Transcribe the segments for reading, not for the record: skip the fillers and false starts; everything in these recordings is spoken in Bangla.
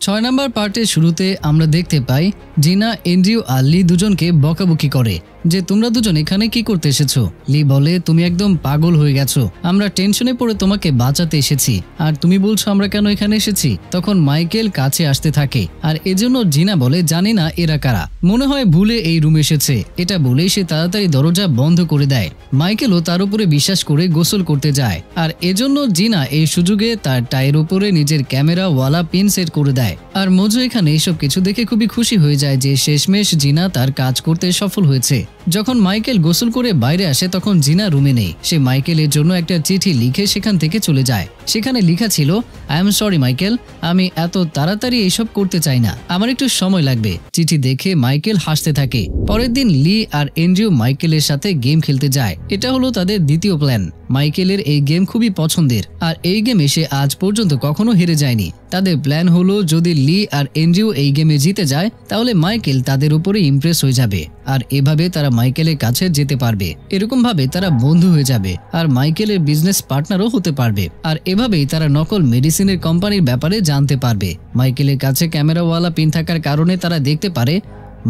6 নম্বর পার্টের শুরুতে আমরা দেখতে পাই জিনা এন্ড্রিউ আর লি দুজনকে বকাবকি করে যে তোমরা দুজন এখানে কি করতে এসেছো। লি বলে তুমি একদম পাগল হয়ে গেছো, আমরা টেনশনে পড়ে তোমাকে বাঁচাতে এসেছি আর তুমি বলছো আমরা কেন এখানে এসেছি। তখন মাইকেল কাছে আসতে থাকে আর এজন্য জিনা বলে জানি না এরা কারা, মনে হয় ভুলে এই রুমে এসেছে। এটা বলেই সে তাড়াতাড়ি দরজা বন্ধ করে দেয়। মাইকেলও তার উপরে বিশ্বাস করে গোসল করতে যায় আর এজন্য জিনা এই সুযোগে তার টায়ের উপরে নিজের ক্যামেরা ওয়ালা পিন সেট করে দেয়। আর মোজো এখানে এইসব কিছু দেখে খুবই খুশি হয়ে যায় যে শেষমেশ জিনা তার কাজ করতে সফল হয়েছে। যখন মাইকেল গোসল করে বাইরে আসে তখন জিনা রুমে নেই। সে মাইকেলের জন্য একটা চিঠি লিখে সেখান থেকে চলে যায়। সেখানে লেখা ছিল আই এম সরি মাইকেল, আমি এত তাড়াতাড়ি এইসব করতে চাই না, আমার একটু সময় লাগবে। চিঠি দেখে মাইকেল হাসতে থাকে। পরের দিন লি আর এন্ড্রিউ মাইকেলের সাথে গেম খেলতে যায়। এটা হলো তাদের দ্বিতীয় প্ল্যান। মাইকেলের এই গেম খুবই পছন্দের আর এই গেমে সে আজ পর্যন্ত কখনো হেরে যায়নি। তাদের প্ল্যান হলো যদি লি আর এন্ড্রিউ এই গেমে জিতে যায় তাহলে মাইকেল তাদের উপরে ইমপ্রেস হয়ে যাবে আর এভাবে তারা মাইকেলের কাছে যেতে পারবে। এরকম ভাবে তারা বন্ধু হয়ে যাবে আর মাইকেলের বিজনেস পার্টনারও হতে পারবে আর এভাবেই তারা নকল মেডিসিনের কোম্পানির ব্যাপারে জানতে পারবে। মাইকেলের কাছে ক্যামেরাওয়ালা পিন থাকার কারণে তারা দেখতে পারে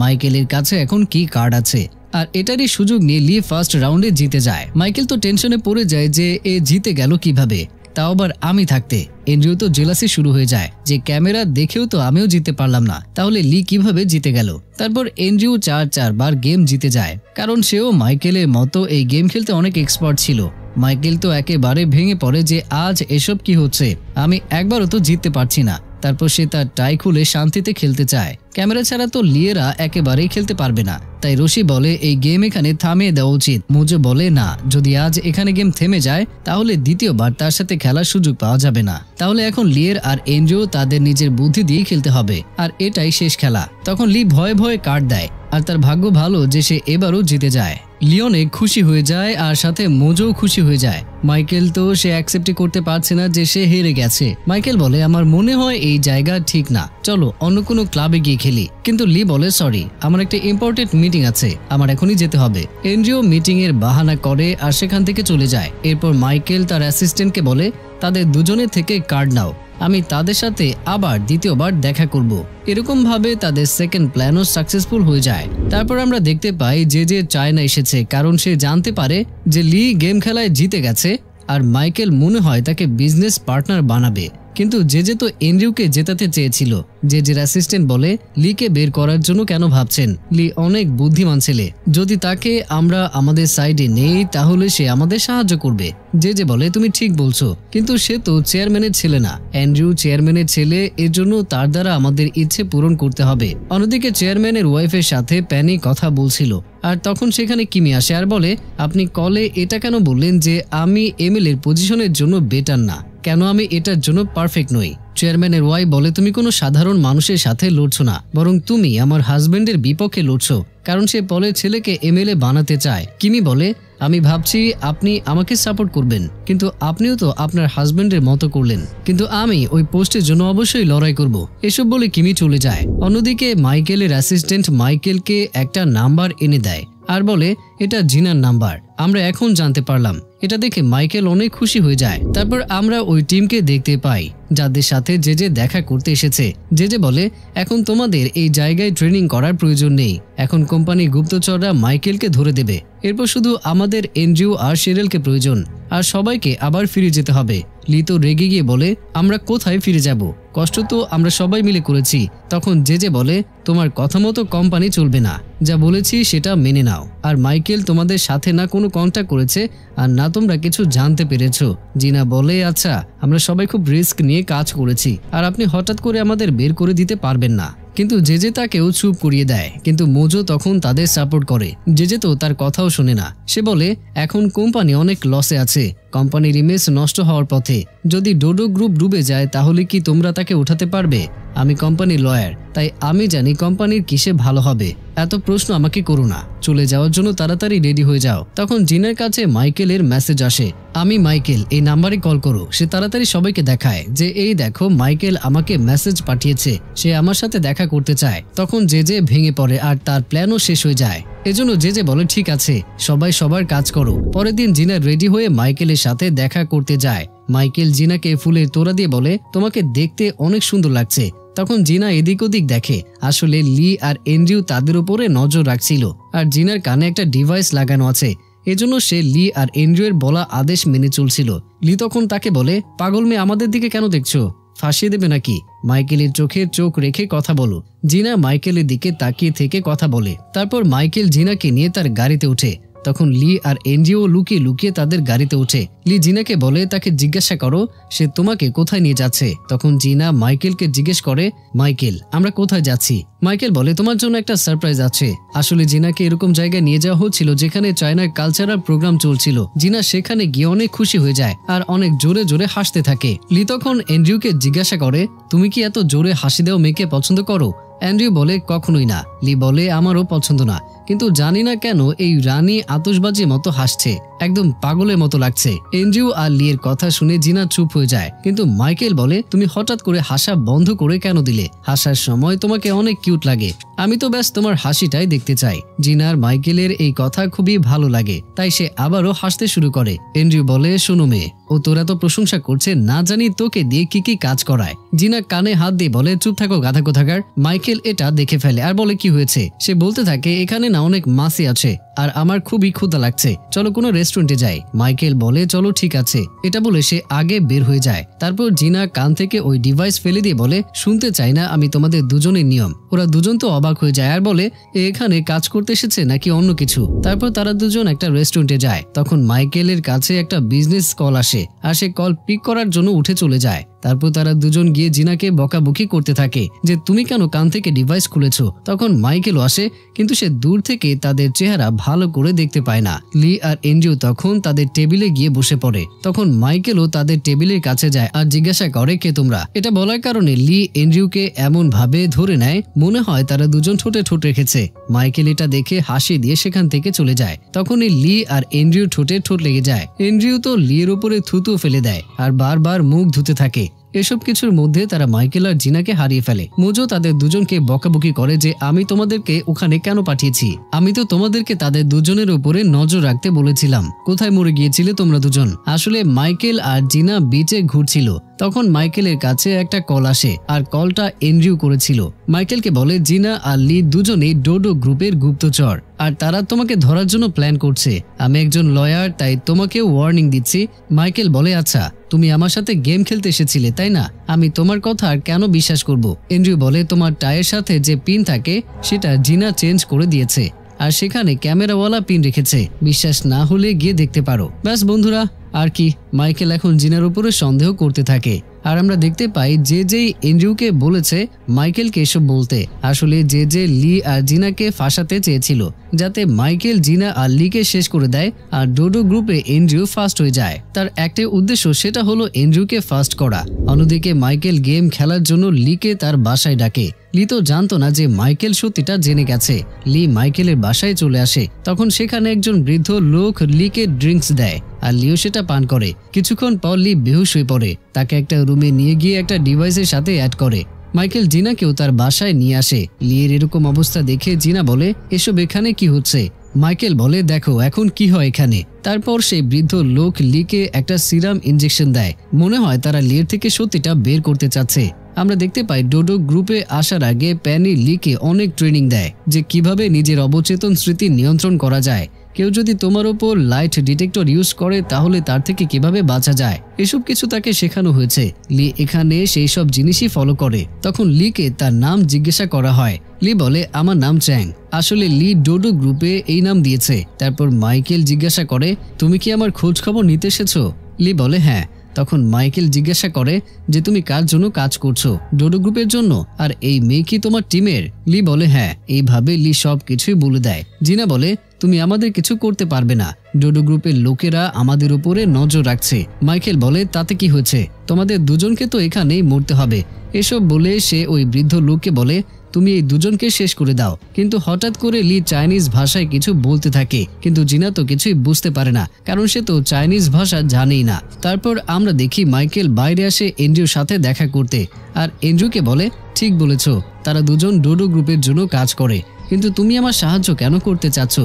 মাইকেলের কাছে এখন কি কার্ড আছে আর এটারই সুযোগ নিয়ে লি ফার্স্ট রাউন্ডে জিতে যায়। মাইকেল তো টেনশনে পড়ে যায় যে এ জিতে গেল কিভাবে, তাও আবার আমি থাকতে। এন্ড্রিউ তো জেলাসি শুরু হয়ে যায় যে ক্যামেরা দেখেও তো আমিও জিতে পারলাম না, তাহলে লি কিভাবে জিতে গেল। তারপর এন্ড্রিউ 4 বার গেম জিতে যায় কারণ সেও মাইকেলের মতো এই গেম খেলতে অনেক এক্সপার্ট ছিল। মাইকেল তো একেবারে ভেঙে পড়ে যে আজ এসব কি হচ্ছে, আমি একবারও তো জিততে পারছি না। তারপর সে তার টাই খুলে শান্তিতে খেলতে চায়। ক্যামেরা ছাড়া তো লিয়েরা একেবারেই খেলতে পারবে না, তাই রশি বলে এই গেম এখানে থামিয়ে দেওয়া উচিত। মোজো বলে না, যদি আজ এখানে গেম থেমে যায় তাহলে দ্বিতীয়বার তার সাথে খেলার সুযোগ পাওয়া যাবে না, তাহলে এখন লিয়ের আর এন্ড্রিউ তাদের নিজের বুদ্ধি দিয়ে খেলতে হবে আর এটাই শেষ খেলা। তখন লি ভয়ে ভয়ে কার্ড দেয় আর তার ভাগ্য ভালো যে সে এবারও জিতে যায়। লিওনে খুশি হয়ে যায় আর সাথে মোজো খুশি হয়ে যায়। মাইকেল তো সে অ্যাকসেপ্টই করতে পারছে না যে সে হেরে গেছে। মাইকেল বলে আমার মনে হয় এই জায়গা ঠিক না, চলো অন্য কোনো ক্লাবে গিয়ে খেলি। কিন্তু লি বলে সরি, আমার একটা ইম্পর্টেন্ট মিটিং আছে, আমার এখনই যেতে হবে। এন্ড্রিউ মিটিং এর বাহানা করে আর সেখান থেকে চলে যায়। এরপর মাইকেল তার অ্যাসিস্ট্যান্টকে বলে তাদের দুজনের থেকে কার্ড নাও, আমি তাদের সাথে আবার দ্বিতীয়বার দেখা করব। এরকম ভাবে তাদের সেকেন্ড প্ল্যানও সাকসেসফুল হয়ে যায়। তারপর আমরা দেখতে পাই যে চায়না এসেছে কারণ সে জানতে পারে যে লি গেম খেলায় জিতে গেছে আর মাইকেল মনে হয় তাকে বিজনেস পার্টনার বানাবে। কিন্তু যে তো এন্ড্রিউকে জেতাতে চেয়েছিল। যে অ্যাসিস্ট্যান্ট বলে লিকে বের করার জন্য কেন ভাবছেন, লি অনেক বুদ্ধিমান ছেলে, যদি তাকে আমরা আমাদের সাইডে নেই তাহলে সে আমাদের সাহায্য করবে। যে বলে তুমি ঠিক বলছো, কিন্তু সে তো চেয়ারম্যানের ছেলে না, এন্ড্রিউ চেয়ারম্যানের ছেলে, এর জন্য তার দ্বারা আমাদের ইচ্ছে পূরণ করতে হবে। অন্যদিকে চেয়ারম্যানের ওয়াইফের সাথে প্যানি কথা বলছিল আর তখন সেখানে কিমি আসে আর বলে আপনি কলে এটা কেন বললেন যে আমি এমএল এর পজিশনের জন্য বেটার না, কেন আমি এটার জন্য পারফেক্ট নই। চেয়ারম্যানের ওয়াইফ বলে তুমি কোনো সাধারণ মানুষের সাথে লড়ছো না, বরং তুমি আমার হাজবেন্ডের বিপক্ষে লড়ছো কারণ সে পলের ছেলেকে এমএলএ বানাতে চায়। কিমি বলে আমি ভাবছি আপনি আমাকে সাপোর্ট করবেন, কিন্তু আপনিও তো আপনার হাজবেন্ডের মতো করলেন, কিন্তু আমি ওই পোস্টের জন্য অবশ্যই লড়াই করব। এসব বলে কিমি চলে যায়। অন্যদিকে মাইকেলের অ্যাসিস্ট্যান্ট মাইকেলকে একটা নাম্বার এনে দেয় আর বলে এটা জিনার নাম্বার, আমরা এখন জানতে পারলাম। এটা দেখে মাইকেল অনেক খুশি হয়ে যায়। তারপর আমরা ওই টিমকে দেখতে পাই যাদের সাথে যে দেখা করতে এসেছে। যে বলে এখন তোমাদের এই জায়গায় ট্রেনিং করার প্রয়োজন নেই, এখন কোম্পানির গুপ্তচররা মাইকেলকে ধরে দেবে, এরপর শুধু আমাদের এন্ড্রিউ আর শেরেলকে প্রয়োজন আর সবাইকে আবার ফিরে যেতে হবে। লি তো রেগে গিয়ে বলে আমরা কোথায় ফিরে যাব, কষ্ট তো আমরা সবাই মিলে করেছি। তখন যে বলে তোমার কথা মতো কোম্পানি চলবে না, যা বলেছি সেটা মেনে নাও। আর মাইকেল তোমাদের সাথে না কোনো কন্ট্যাক্ট করেছে আর না তোমরা কিছু জানতে পেরেছো। জিনা বলে আচ্ছা আমরা সবাই খুব রিস্ক নিয়ে কাজ করেছি আর আপনি হঠাৎ করে আমাদের বের করে দিতে পারবেন না। কিন্তু যে তাকেও চুপ করিয়ে দেয়, কিন্তু মোজো তখন তাদের সাপোর্ট করে। যে তো তার কথাও শোনে না। সে বলে এখন কোম্পানি অনেক লসে আছে, কোম্পানির ইমেজ নষ্ট হওয়ার পথে, যদি ডোডো গ্রুপ ডুবে যায় তাহলে কি তোমরা তাকে উঠাতে পারবে? আমি কোম্পানির লয়ার, তাই আমি জানি কোম্পানির কিসে ভালো হবে, এত প্রশ্ন আমাকে করো না, চলে যাওয়ার জন্য তাড়াতাড়ি রেডি হয়ে যাও। তখন জিনের কাছে মাইকেলের মেসেজ আসে, আমি মাইকেল, এই নাম্বারে কল করো। সে তাড়াতাড়ি সবাইকে দেখায় যে এই দেখো মাইকেল আমাকে মেসেজ পাঠিয়েছে, সে আমার সাথে দেখা করতে চায়। তখন যে ভেঙে পড়ে আর তার প্ল্যানও শেষ হয়ে যায়। এজন্য যে বলে ঠিক আছে সবাই সবার কাজ করো। পরের দিন জিনা রেডি হয়ে মাইকেলের সাথে দেখা করতে যায়। মাইকেল জিনাকে ফুলের তোড়া দিয়ে বলে তোমাকে দেখতে অনেক সুন্দর লাগছে, তখন জিনা এদিক ওদিক দেখে আসলে লি আর এন্ড্রিউ তাদের উপরে নজর রাখছিল আর জিনার কানে একটা ডিভাইস লাগানো আছে, এজন্য সে লি আর এন্ড্রিউ এর বলা আদেশ মেনে চলছিল। লি তখন তাকে বলে, পাগল মেয়ে আমাদের দিকে কেন দেখছো, ফাঁসিয়ে দেবে নাকি? মাইকেলের চোখে চোখ রেখে কথা বলো। জিনা মাইকেলের দিকে তাকিয়ে থেকে কথা বলে। তারপর মাইকেল জিনাকে নিয়ে তার গাড়িতে ওঠে। তখন লি আর এন্ড্রিউ লুকিয়ে লুকিয়ে তাদের গাড়িতে ওঠে। লি জিনাকে বলে তাকে জিজ্ঞাসা করো সে তোমাকে কোথায় নিয়ে যাচ্ছে। তখন জিনা মাইকেলকে জিজ্ঞেস করে, মাইকেল আমরা কোথায় যাচ্ছি? মাইকেল বলে তোমার জন্য একটা সারপ্রাইজ আছে। আসলে জিনাকে এরকম জায়গায় নিয়ে যাওয়া হচ্ছিল যেখানে চায়নার কালচারাল প্রোগ্রাম চলছিল। জিনা সেখানে গিয়ে অনেক খুশি হয়ে যায় আর অনেক জোরে জোরে হাসতে থাকে। লি তখন এন্ড্রিউকে জিজ্ঞাসা করে, তুমি কি এত জোরে হাসি দেওয়া মেয়েকে পছন্দ করো? অ্যান্ড্রিউ বলে, কখনোই না। লি বলে, আমারও পছন্দ না, কিন্তু জানি না কেন এই রানী আতশবাজির মতো হাসছে, একদম পাগলের মতো লাগছে। এন্ড্রিউ আর লিয়ের কথা শুনে জিনা চুপ হয়ে যায়, কিন্তু মাইকেল বলে, তুমি হঠাৎ করে হাসা বন্ধ করে কেন দিলে? হাসার সময় তোমাকে অনেক কিউট লাগে, আমি তো ব্যাস তোমার হাসিটাই দেখতে চাই। জিনার মাইকেলের এই কথা খুবই ভালো লাগে, তাই সে আবারও হাসতে শুরু করে। এন্ড্রিউ বলে, শোনো মেয়ে, ও তোরা তো প্রশংসা করছে, না জানি তোকে দিয়ে কি কি কাজ করায়। জিনা কানে হাত দিয়ে বলে, চুপ থাকো গাধা কোথাকার। মাইকেল এটা দেখে ফেলে আর বলে, কি হয়েছে? সে বলতে থাকে, এখানে না অনেক মাছি আছে আর আমার খুবই ক্ষুধা লাগছে, চলো কোনো রেস্টুরেন্টে যাই। মাইকেল বলে, চলো ঠিক আছে। এটা বলে সে আগে বের হয়ে যায়। তারপর জিনা কান থেকে ওই ডিভাইস ফেলে দিয়ে বলে, শুনতে চাই না আমি তোমাদের দুজনের নিয়ম। ওরা দুজন তো অবাক হয়ে যায় আর বলে, এখানে কাজ করতে এসেছে নাকি অন্য কিছু। তারপর তারা দুজন একটা রেস্টুরেন্টে যায়। তখন মাইকেলের কাছে একটা বিজনেস কল আসে আর সে কল পিক করার জন্য উঠে চলে যায়। তারপর তারা দুজন গিয়ে জিনাকে বকাবকি করতে থাকে যে তুমি কেন কান থেকে ডিভাইস খুলেছো। তখন মাইকেলও আসে, কিন্তু সে দূর থেকে তাদের চেহারা ভালো করে দেখতে পায় না। লি আর এন্ড্রিউ তখন তাদের টেবিলে গিয়ে বসে পড়ে। তখন মাইকেলও তাদের টেবিলের কাছে যায় আর জিজ্ঞাসা করে, কে তোমরা? এটা বলার কারণে লি এন্ড্রিউকে এমন ভাবে ধরে নেয় মনে হয় তারা দুজন ঠোঁটে ঠোঁট রেখেছে। মাইকেল এটা দেখে হাসি দিয়ে সেখান থেকে চলে যায়। তখনই লি আর এন্ড্রিউ ঠোঁটে ঠোঁট লেগে যায়। এন্ড্রিউ তো লির উপরে থুতু ফেলে দেয় আর বারবার মুখ ধুতে থাকে। এসব কিছুর মধ্যে তারা মাইকেল আর জিনাকে হারিয়ে ফেলে। মোজো তাদের দুজনকে বকাবকি করে যে আমি তোমাদেরকে ওখানে কেন পাঠিয়েছি, আমি তো তোমাদেরকে তাদের দুজনের উপরে নজর রাখতে বলেছিলাম, কোথায় মরে গিয়েছিলে তোমরা দুজন? আসলে মাইকেল আর জিনা বিচে ঘুরছিল, তখন মাইকেলের কাছে একটা কল আসে আর কলটা এন্ড্রিউ করেছিল। মাইকেলকে বলে, জিনা আর লি দুজনেই ডোডো গ্রুপের গুপ্তচর আর তারা তোমাকে ধরার জন্য প্ল্যান করছে। আমি একজন লয়ার, তাই তোমাকেও ওয়ার্নিং দিচ্ছি। মাইকেল বলে, আচ্ছা তুমি আমার সাথে গেম খেলতে এসেছিলে তাই না, আমি তোমার কথা আর কেন বিশ্বাস করব? এন্ড্রিউ বলে, তোমার টায়ের সাথে যে পিন থাকে সেটা জিনা চেঞ্জ করে দিয়েছে আর সেখানে ক্যামেরাওয়ালা পিন রেখেছে, বিশ্বাস না হলে গিয়ে দেখতে পারো। ব্যাস বন্ধুরা, আর কি, মাইকেল এখন জিনার উপরে সন্দেহ করতে থাকে আর আমরা দেখতে পাই যে যেই এন্ড্রিউকে বলেছে মাইকেলকে এসব বলতে, আসলে যে লি আর জিনাকে ফাঁসাতে চেয়েছিল যাতে মাইকেল জিনা আর লিকে শেষ করে দেয় আর ডোডো গ্রুপে এন্ড্রিউ ফার্স্ট হয়ে যায়। তার একটাই উদ্দেশ্য, সেটা হলো এন্ড্রিউকে ফার্স্ট করা। অন্যদিকে মাইকেল গেম খেলার জন্য লিকে তার বাসায় ডাকে। লি তো জানতো না যে মাইকেল সত্যিটা জেনে গেছে। লি মাইকেলের বাসায় চলে আসে, তখন সেখানে একজন বৃদ্ধ লোক লিকে ড্রিঙ্কস দেয় আর লিও সেটা পান করে। কিছুক্ষণ পর লি বেহুশ হয়ে পড়ে, তাকে একটা রুমে নিয়ে গিয়ে একটা ডিভাইসের সাথে অ্যাড করে। মাইকেল জিনাকেও তার বাসায় নিয়ে আসে। লিয়ের এরকম অবস্থা দেখে জিনা বলে, এসব এখানে কি হচ্ছে? মাইকেল বলে, দেখো এখন কি হয় এখানে। তারপর সেই বৃদ্ধ লোক লিকে একটা সিরাম ইনজেকশন দেয়, মনে হয় তারা লিয়ের থেকে সত্যিটা বের করতে চাচ্ছে। আমরা দেখতে পাই ডোডো গ্রুপে আসার আগে প্যানি লিকে অনেক ট্রেনিং দেয় যে কিভাবে নিজের অবচেতন স্মৃতি নিয়ন্ত্রণ করা যায়। কেউ যদি তোমার উপর লাইট ডিটেক্টর ইউজ করে তাহলে তার থেকে কিভাবে বাঁচা যায়, এসব কিছু তাকে শেখানো হয়েছে। লি এখানে সেই সব জিনিসই ফলো করে। তখন লিকে তার নাম জিজ্ঞাসা করা হয়। লি বলে, আমার নাম চ্যাং। আসলে লি ডোডো গ্রুপে এই নাম দিয়েছে। তারপর মাইকেল জিজ্ঞাসা করে, তুমি কি আমার খোঁজ খবর নিতে এসেছো? লি বলে, হ্যাঁ। তখন মাইকেল জিজ্ঞাসা করে যে তুমি কার জন্য কাজ করছো? ডোডো গ্রুপের জন্য। আর এই মেয়ে কি তোমার টিমের? লি বলে, হ্যাঁ। এইভাবে লি সব কিছুই বলে দেয়। জিনা বলে, তুমি আমাদের কিছু করতে পারবে না, ডোডো গ্রুপের লোকেরা আমাদের উপরে নজর রাখছে। মাইকেল বলে, তাতে কি হয়েছে, তোমাদের দুজনকে তো এখানেই মরতে হবে। এসব বলে সে ওই বৃদ্ধ লোককে বলে, তুমি এই দুজনকে শেষ করে দাও। কিন্তু হঠাৎ করে লি চাইনিজ ভাষায় কিছু বলতে থাকে, কিন্তু জিনা তো কিছুই বুঝতে পারে না, কারণ সে তো চাইনিজ ভাষা জানেই না। তারপর আমরা দেখি মাইকেল বাইরে আসে এন্ড্রিউর সাথে দেখা করতে আর এন্ড্রিউকে বলে, ঠিক বলেছ, তারা দুজন ডোডো গ্রুপের জন্য কাজ করে, কিন্তু তুমি আমার সাহায্য কেন করতে চাচ্ছ?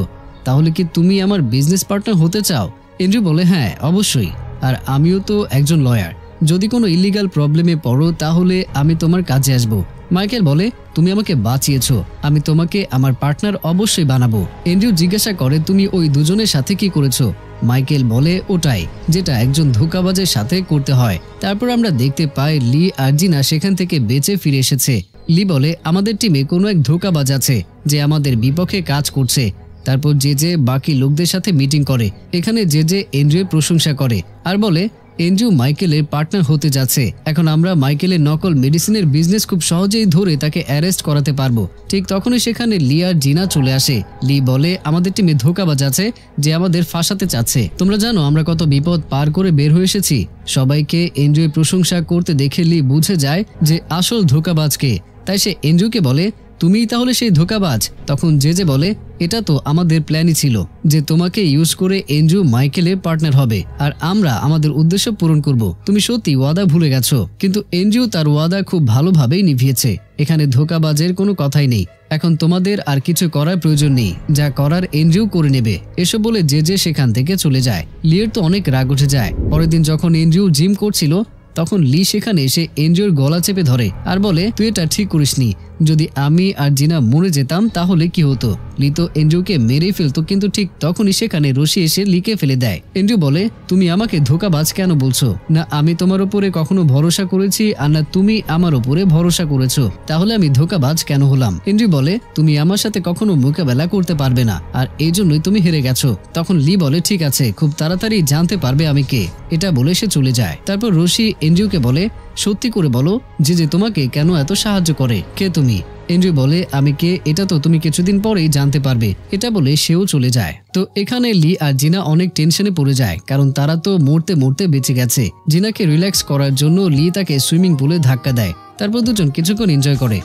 তাহলে কি তুমি আমার বিজনেস পার্টনার হতে চাও? এন্ড্রিউ বলে, হ্যাঁ অবশ্যই, আর আমিও তো একজন লয়ার, যদি কোনো ইলিগাল প্রবলেমে পড়ো তাহলে আমি তোমার কাজে আসবো। মাইকেল বলে, তুমি আমাকে বাঁচিয়েছো, আমি তোমাকে আমার পার্টনার অবশ্যই বানাবো। এন্ড্রিউ জিজ্ঞাসা করে, তুমি ওই দুজনের সাথে কি করেছো? মাইকেল বলে, ওটাই যেটা একজন ধোঁকাবাজের সাথে করতে হয়। তারপর আমরা দেখতে পাই লি আর জিনা সেখান থেকে বেঁচে ফিরে এসেছে। লি বলে, আমাদের টিমে কোনো এক ধোঁকাবাজ আছে যে আমাদের বিপক্ষে কাজ করছে। তারপর যে বাকি লোকদের সাথে মিটিং করে। এখানে যে এন্ড্রিউর প্রশংসা করে আর বলে এন্ড্রিউ মাইকেলের পার্টনার হতে যাচ্ছে। এখন আমরা মাইকেলের নকল মেডিসিনের বিজনেস খুব সহজেই ধরে তাকে অ্যারেস্ট করাতে পারবো। ঠিক তখনই সেখানে লি আর জিনা চলে আসে। লি বলে, আমাদের টিমে ধোঁকাবাজ আছে যে আমাদের ফাঁসাতে চাচ্ছে। তোমরা জানো আমরা কত বিপদ পার করে বের হয়ে এসেছি। সবাইকে এন্ড্রিউর প্রশংসা করতে দেখে লি বুঝে যায় যে আসল ধোঁকাবাজকে। তাই সে এন্ড্রিউকে বলে, তুমিই তাহলে সেই ধোঁকাবাজ? তখন যে বলে, এটা তো আমাদের প্ল্যানই ছিল যে তোমাকে ইউজ করে এন্ড্রিউ মাইকেলের পার্টনার হবে আর আমরা আমাদের উদ্দেশ্য পূরণ করব। তুমি সত্যি ওয়াদা ভুলে গেছো। কিন্তু এন্ড্রিউ তার ওয়াদা খুব ভালোভাবেই নিভিয়েছে। এখানে ধোঁকাবাজের কোনো কথাই নেই। এখন তোমাদের আর কিছু করার প্রয়োজন নেই, যা করার এন্ড্রিউ করে নেবে। এসব বলে যে সেখান থেকে চলে যায়। লিয়ের তো অনেক রাগ উঠে যায়। পরের দিন যখন এন্ড্রিউ জিম করছিল তখন লি সেখানে এসে এন্ড্রিউর গলা চেপে ধরে আর বলে, তুই এটা ঠিক করিসনি। যদি আমি আর জিনা মরে যেতাম তাহলে কি হতো? লি তো এন্ড্রিউকে মেরেই ফেলতো, কিন্তু ঠিক তখনই সেখানে রশি এসে লিকে ফেলে দেয়। এন্ড্রিউ বলে, তুমি আমাকে ধোঁকাবাজ কেন বলছো? না আমি তোমার উপরে কখনো ভরসা করেছি আর না তুমি আমার উপরে ভরসা করেছো, তাহলে আমি ধোঁকাবাজ কেন হলাম? এন্ড্রিউ বলে, তুমি আমার সাথে কখনো মোকাবেলা করতে পারবে না আর এই জন্যই তুমি হেরে গেছো। তখন লি বলে, ঠিক আছে, খুব তাড়াতাড়ি জানতে পারবে আমি কে। এটা বলে সে চলে যায়। তারপর রশি এন্ড্রিউকে বলে, সত্যি করে বলো যে তোমাকে কেন এত সাহায্য করে, কে তুমি? এন্ড্রিউ বলে, আমি কে এটা তো তুমি কিছুদিন পরেই জানতে পারবে। এটা বলে সেও চলে যায়। তো এখানে লি আর জিনা অনেক টেনশনে পড়ে যায়, কারণ তারা তো মরতে মরতে বেঁচে গেছে। জিনাকে রিল্যাক্স করার জন্য লি তাকে সুইমিং পুলে ধাক্কা দেয়। তারপর দুজন কিছুক্ষণ এনজয় করে।